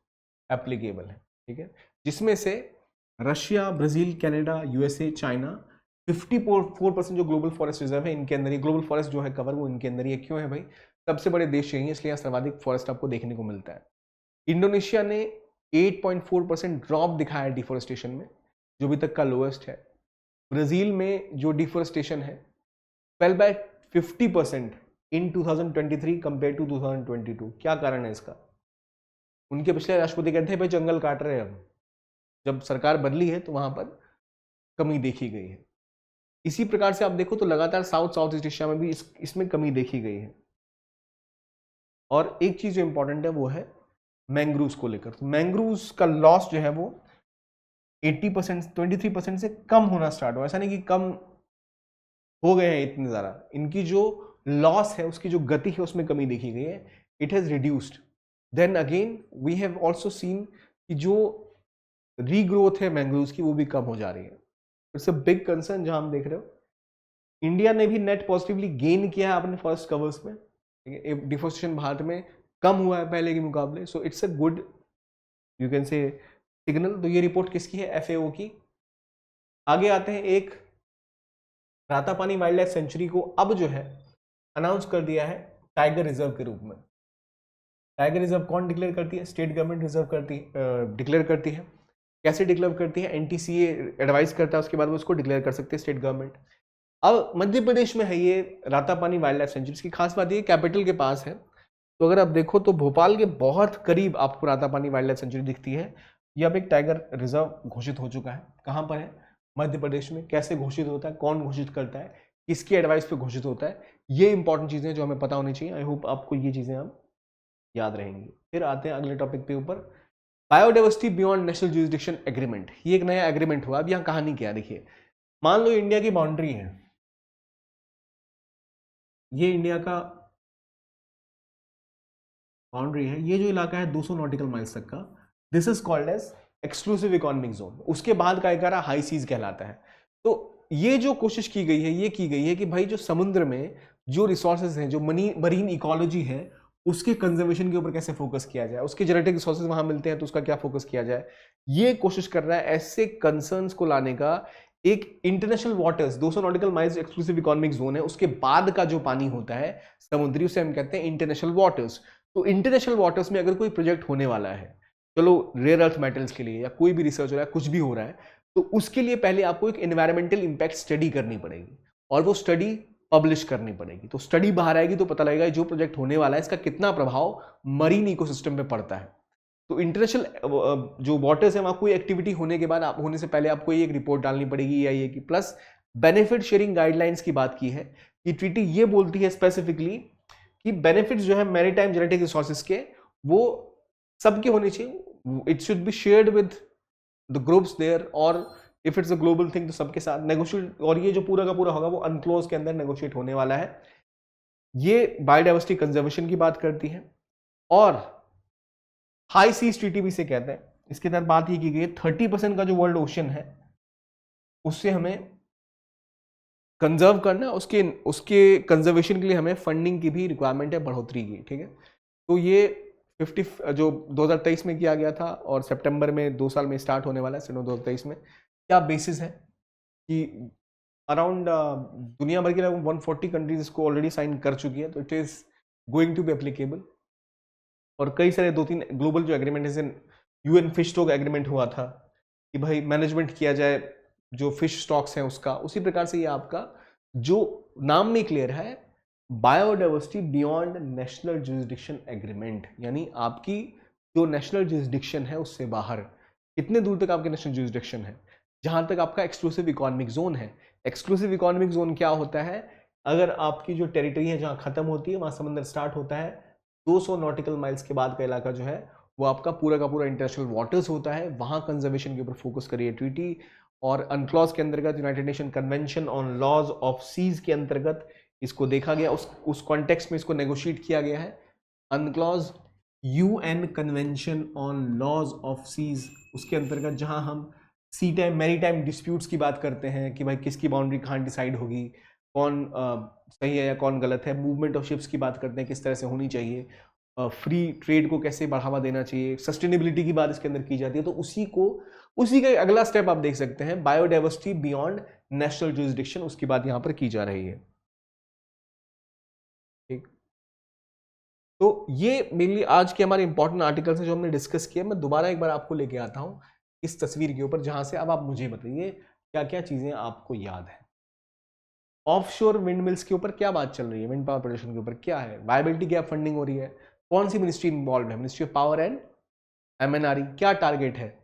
एप्लीकेबल है। ठीक है, जिसमें से Russia, Brazil, Canada, USA, China 54% जो ग्लोबल फॉरेस्ट रिजर्व है इनके अंदर ही, ग्लोबल फॉरेस्ट जो है कवर वो इनके अंदर ही है। क्यों है भाई? सबसे बड़े देश यही है, इसलिए यहाँ सर्वाधिक फॉरेस्ट आपको देखने को मिलता है। इंडोनेशिया ने 8.4% ड्रॉप दिखाया है डिफोरेस्टेशन में, जो अभी तक का लोएस्ट है। ब्राजील में जो डिफोरेस्टेशन है fell by 50% in 2023 compare to 2022। क्या कारण है इसका? उनके पिछले राष्ट्रपति कहते हैं भाई जंगल काट रहे हैं हम। जब सरकार बदली है तो वहां पर कमी देखी गई है। इसी प्रकार से आप देखो तो लगातार साउथ ईस्ट एशिया में भी इसमें कमी देखी गई है। और एक चीज जो इंपॉर्टेंट है वो है मैंग्रूव्स को लेकर। तो मैंग्रूव्स का लॉस जो है वो 80%, 23% से कम होना स्टार्ट हुआ। ऐसा नहीं कि कम हो गए हैं इतने ज्यादा, इनकी जो लॉस है उसकी जो गति है उसमें कमी देखी गई है। It has reduced. Then again we have also seen कि जो रीग्रोथ है मैंग्रोव्स की वो भी कम हो जा रही है। इट्स अ बिग कंसर्न जहां हम देख रहे हो। इंडिया ने भी नेट पॉजिटिवली गेन किया है अपने फॉरेस्ट कवर्स में। डिफोरेस्टेशन भारत में कम हुआ है पहले के मुकाबले, सो it's a good you can say signal. तो ये रिपोर्ट किसकी है? एफएओ की। आगे आते हैं, एक रातापानी वाइल्ड लाइफ सेंचुरी को अब जो है अनाउंस कर दिया है टाइगर रिजर्व के रूप में। टाइगर रिजर्व कौन डिक्लेयर करती है? स्टेट गवर्नमेंट रिजर्व डिक्लेयर करती है। कैसे डिक्लेयर करती है? एनटीसीए एडवाइस करता है, उसके बाद वो उसको डिक्लेयर कर सकते हैं स्टेट गवर्नमेंट। अब मध्य प्रदेश में है ये रातापानी वाइल्ड लाइफ सेंचुरी। इसकी खास बात ये कैपिटल के पास है। तो अगर आप देखो तो भोपाल के बहुत करीब आपको रातापानी वाइल्ड लाइफ सेंचुरी दिखती है। ये अब एक टाइगर रिजर्व घोषित हो चुका है। कहाँ पर है? मध्य प्रदेश में। कैसे घोषित होता है, कौन घोषित करता है, किसकी एडवाइस पे घोषित होता है, ये इंपॉर्टेंट चीजें जो हमें पता होनी चाहिए। आई होप आपको ये चीजें हम याद रहेंगी। फिर आते हैं अगले टॉपिक पे ऊपर, biodiversity beyond national jurisdiction agreement. ये एक नया एग्रीमेंट हुआ। अब यहाँ कहानी क्या है देखिए, मान लो इंडिया की बाउंड्री है, ये इंडिया का बाउंड्री है, ये जो इलाका है 200 नॉटिकल माइल्स तक का, this is called as exclusive economic zone. उसके बाद का एक हाई सीज कहलाता है। तो ये जो कोशिश की गई है, ये की गई है कि भाई जो समुद्र में जो रिसोर्सेज हैं, जो मरीन इकोलॉजी है, उसके कंजर्वेशन के ऊपर कैसे फोकस किया जाए, उसके जेनेटिक रिसोर्सेज वहां मिलते हैं तो उसका क्या फोकस किया जाए, ये कोशिश कर रहा है ऐसे कंसर्न्स को लाने का। एक international waters 200 nautical miles exclusive economic zone है, उसके बाद का जो पानी होता है समुद्री, उसे हम कहते हैं इंटरनेशनल वाटर्स। तो इंटरनेशनल वाटर्स में अगर कोई प्रोजेक्ट होने वाला है, चलो रेयर अर्थ मेटल्स के लिए या कोई भी रिसर्च हो रहा है, कुछ भी हो रहा है, तो उसके लिए पहले आपको एक एनवायरमेंटल इंपैक्ट स्टडी करनी पड़ेगी और वो स्टडी पब्लिश करनी पड़ेगी। तो स्टडी बाहर आएगी तो पता लगेगा जो प्रोजेक्ट होने वाला है इसका कितना प्रभाव मरीन इकोसिस्टम पे पड़ता है। तो इंटरनेशनल जो वाटर्स है वहां कोई एक्टिविटी होने के बाद होने से पहले आपको एक रिपोर्ट डालनी पड़ेगी EIA की। प्लस बेनिफिट शेयरिंग गाइडलाइंस की बात की है कि ट्रीटी ये बोलती है स्पेसिफिकली कि बेनिफिट्स जो है मैरीटाइम जेनेटिक रिसोर्सेज के, वो सबके होने चाहिए। It should be shared with the groups there, और if it's a global thing तो सबके साथ नेगोशिएट, और ये जो पूरा का पूरा होगा वो अनक्लोज के अंदर नेगोशिएट होने वाला है। ये बायोडाइवर्सिटी कंजर्वेशन की बात करती है और हाई सीज ट्रीटी भी से कहते हैं। इसके तहत बात ये की गई 30% का जो वर्ल्ड ओशन है उससे हमें कंजर्व करना, उसके कंजर्वेशन के लिए हमें फंडिंग की भी रिक्वायरमेंट है, बढ़ोतरी की। ठीक है, तो ये 50 जो 2023 में किया गया था और सितंबर में 2 साल में स्टार्ट होने वाला है, 2023 में। क्या बेसिस है कि अराउंड दुनिया भर की लगभग 140 कंट्रीज इसको ऑलरेडी साइन कर चुकी है, तो it is going to be applicable. और कई सारे 2-3 ग्लोबल जो एग्रीमेंट, जैसे UN फिश स्टॉक एग्रीमेंट हुआ था कि भाई मैनेजमेंट किया जाए जो फिश स्टॉक्स हैं उसका, उसी प्रकार से ये आपका जो नाम में क्लियर है biodiversity beyond national jurisdiction agreement, यानी आपकी जो नेशनल जुरिसडिक्शन है उससे बाहर कितने दूर तक आपके नेशनल जुरिसडिक्शन है, जहां तक आपका एक्सक्लूसिव इकोनॉमिक जोन है। एक्सक्लूसिव इकोनॉमिक जोन क्या होता है? अगर आपकी जो टेरिटरी है जहां खत्म होती है वहां समंदर स्टार्ट होता है, 200 नॉटिकल माइल्स के बाद का इलाका जो है वो आपका पूरा का पूरा इंटरनेशनल वाटर्स होता है, वहां कंजर्वेशन के ऊपर फोकस करिए ट्रीटी। और अनक्लॉज के अंतर्गत United Nation Convention on laws of Seas के अंतर्गत इसको देखा गया, उस कॉन्टेक्स्ट में इसको नेगोशिएट किया गया है। UNCLOS UN convention on laws of seas, उसके अंतर्गत जहां हम सी टाइम मैरीटाइम डिस्प्यूट्स की बात करते हैं कि भाई किसकी बाउंड्री कहाँ डिसाइड होगी, कौन सही है या कौन गलत है। मूवमेंट ऑफ शिप्स की बात करते हैं किस तरह से होनी चाहिए, फ्री ट्रेड को कैसे बढ़ावा देना चाहिए, सस्टेनेबिलिटी की बात इसके अंदर की जाती है। तो उसी का अगला स्टेप आप देख सकते हैं, बायोडाइवर्सिटी बियॉन्ड नेशनल जुरिसडिक्शन, उसकी बात यहां पर की जा रही है। ठीक, तो ये मेनली आज के हमारे इंपॉर्टेंट आर्टिकल्स हैं जो हमने डिस्कस किया। मैं दोबारा एक बार आपको लेके आता हूं इस तस्वीर के ऊपर, जहां से अब आप मुझे बताइए क्या क्या चीजें आपको याद है। ऑफशोर विंड मिल्स के ऊपर क्या बात चल रही है, विंड पावर प्रोडक्शन के ऊपर क्या है, वायबिलिटी गैप फंडिंग हो रही है, कौन सी मिनिस्ट्री इन्वॉल्व है, ministry of power and MNRE। क्या टारगेट है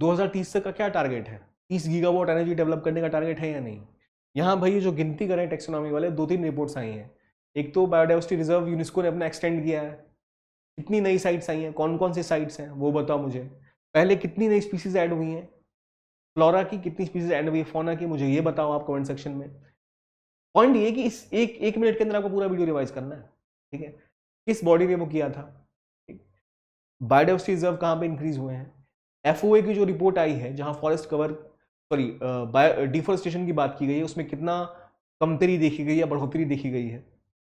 2030 तक का, क्या टारगेट है, 30 गीगावाट एनर्जी डेवलप करने का टारगेट है या नहीं। यहाँ भाई जो गिनती करें टेक्सोनॉमी वाले, 2-3 रिपोर्ट्स आई हैं। एक तो बायोडाइवर्सिटी रिजर्व यूनेस्को ने अपना एक्सटेंड किया है, कितनी नई साइट्स आई हैं, कौन कौन सी साइट्स हैं वो बताओ मुझे। पहले कितनी नई स्पीसीज ऐड हुई हैं, फ्लोरा की कितनी स्पीसीज ऐड हुई है, फौना की, मुझे ये बताओ आप कमेंट सेक्शन में। पॉइंट ये कि इस एक मिनट के अंदर आपको पूरा वीडियो रिवाइज करना है। ठीक है, किस बॉडी ने वो किया था, बायोडाइवर्सिटी रिजर्व कहाँ पे इंक्रीज हुए हैं, FOA की जो रिपोर्ट आई है जहां फॉरेस्ट कवर डिफोरेस्टेशन की बात की गई है, उसमें कितना कमतरी देखी गई या बढ़ोतरी देखी गई है।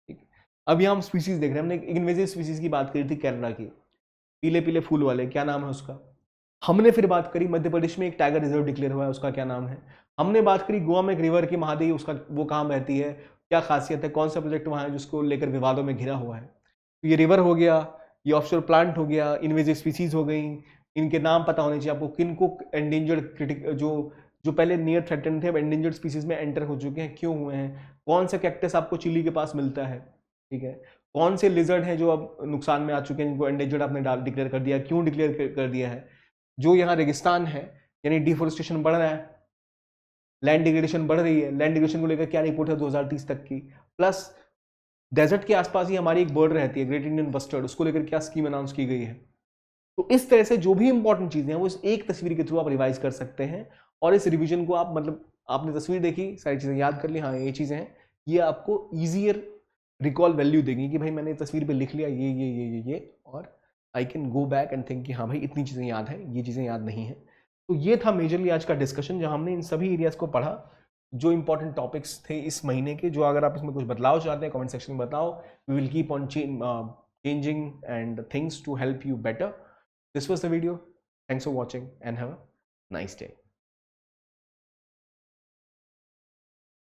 ठीक, अब यहाँ हम स्पीसीज देख रहे हैं। हमने एक इन्वेजिव स्पीसीज की बात करी थी केरला की, पीले पीले फूल वाले, क्या नाम है उसका। हमने फिर बात करी मध्य प्रदेश में एक टाइगर रिजर्व डिक्लेयर हुआ है, उसका क्या नाम है। हमने बात करी गोवा में एक रिवर की महादेवी, उसका वो कहाँ बहती है, क्या खासियत है, कौन सा प्रोजेक्ट वहाँ है जिसको लेकर विवादों में घिरा हुआ है। तो ये रिवर हो गया, ये ऑफशोर प्लांट हो गया, इन्वेजिव स्पीसीज हो गई, इनके नाम पता होने चाहिए आपको, किनको एंडेंजर्ड क्रिटिक जो पहले नियर थ्रेटेंड थे अब एंडेंजर्ड स्पीसीज में एंटर हो चुके हैं, क्यों हुए हैं, कौन सा कैक्टस आपको चिली के पास मिलता है। ठीक है, कौन से लिजर्ड हैं जो अब नुकसान में आ चुके हैं, जिनको एंडेंजर्ड आपने डिक्लेयर कर दिया, क्यों डिक्लेयर कर दिया है। जो यहाँ रेगिस्तान है, यानी डिफोरेस्टेशन बढ़ रहा है, लैंड डिग्रेडेशन बढ़ रही है, लैंड डिग्रेडेशन को लेकर क्या रिपोर्ट है 2030 तक की। प्लस डेजर्ट के आसपास ही हमारी एक बर्ड रहती है ग्रेट इंडियन बस्टर्ड, उसको लेकर क्या स्कीम अनाउंस की गई है। तो इस तरह से जो भी इंपॉर्टेंट चीजें हैं वो इस एक तस्वीर के थ्रू आप रिवाइज कर सकते हैं, और इस रिवीजन को आप मतलब आपने तस्वीर देखी, सारी चीजें याद कर ली, हाँ ये चीजें हैं, ये आपको ईजियर रिकॉल वैल्यू देंगी कि भाई मैंने तस्वीर पे लिख लिया ये और I can go back and think कि हाँ भाई इतनी चीज़ें याद हैं, ये चीज़ें याद नहीं है। तो ये था मेजरली आज का डिस्कशन, जहाँ हमने इन सभी एरियाज को पढ़ा जो इंपॉर्टेंट टॉपिक्स थे इस महीने के। जो अगर आप इसमें कुछ बदलाव चाहते हैं कमेंट सेक्शन में बताओ, we will keep on changing and things to help you better. This was the video. Thanks for watching and have a nice day.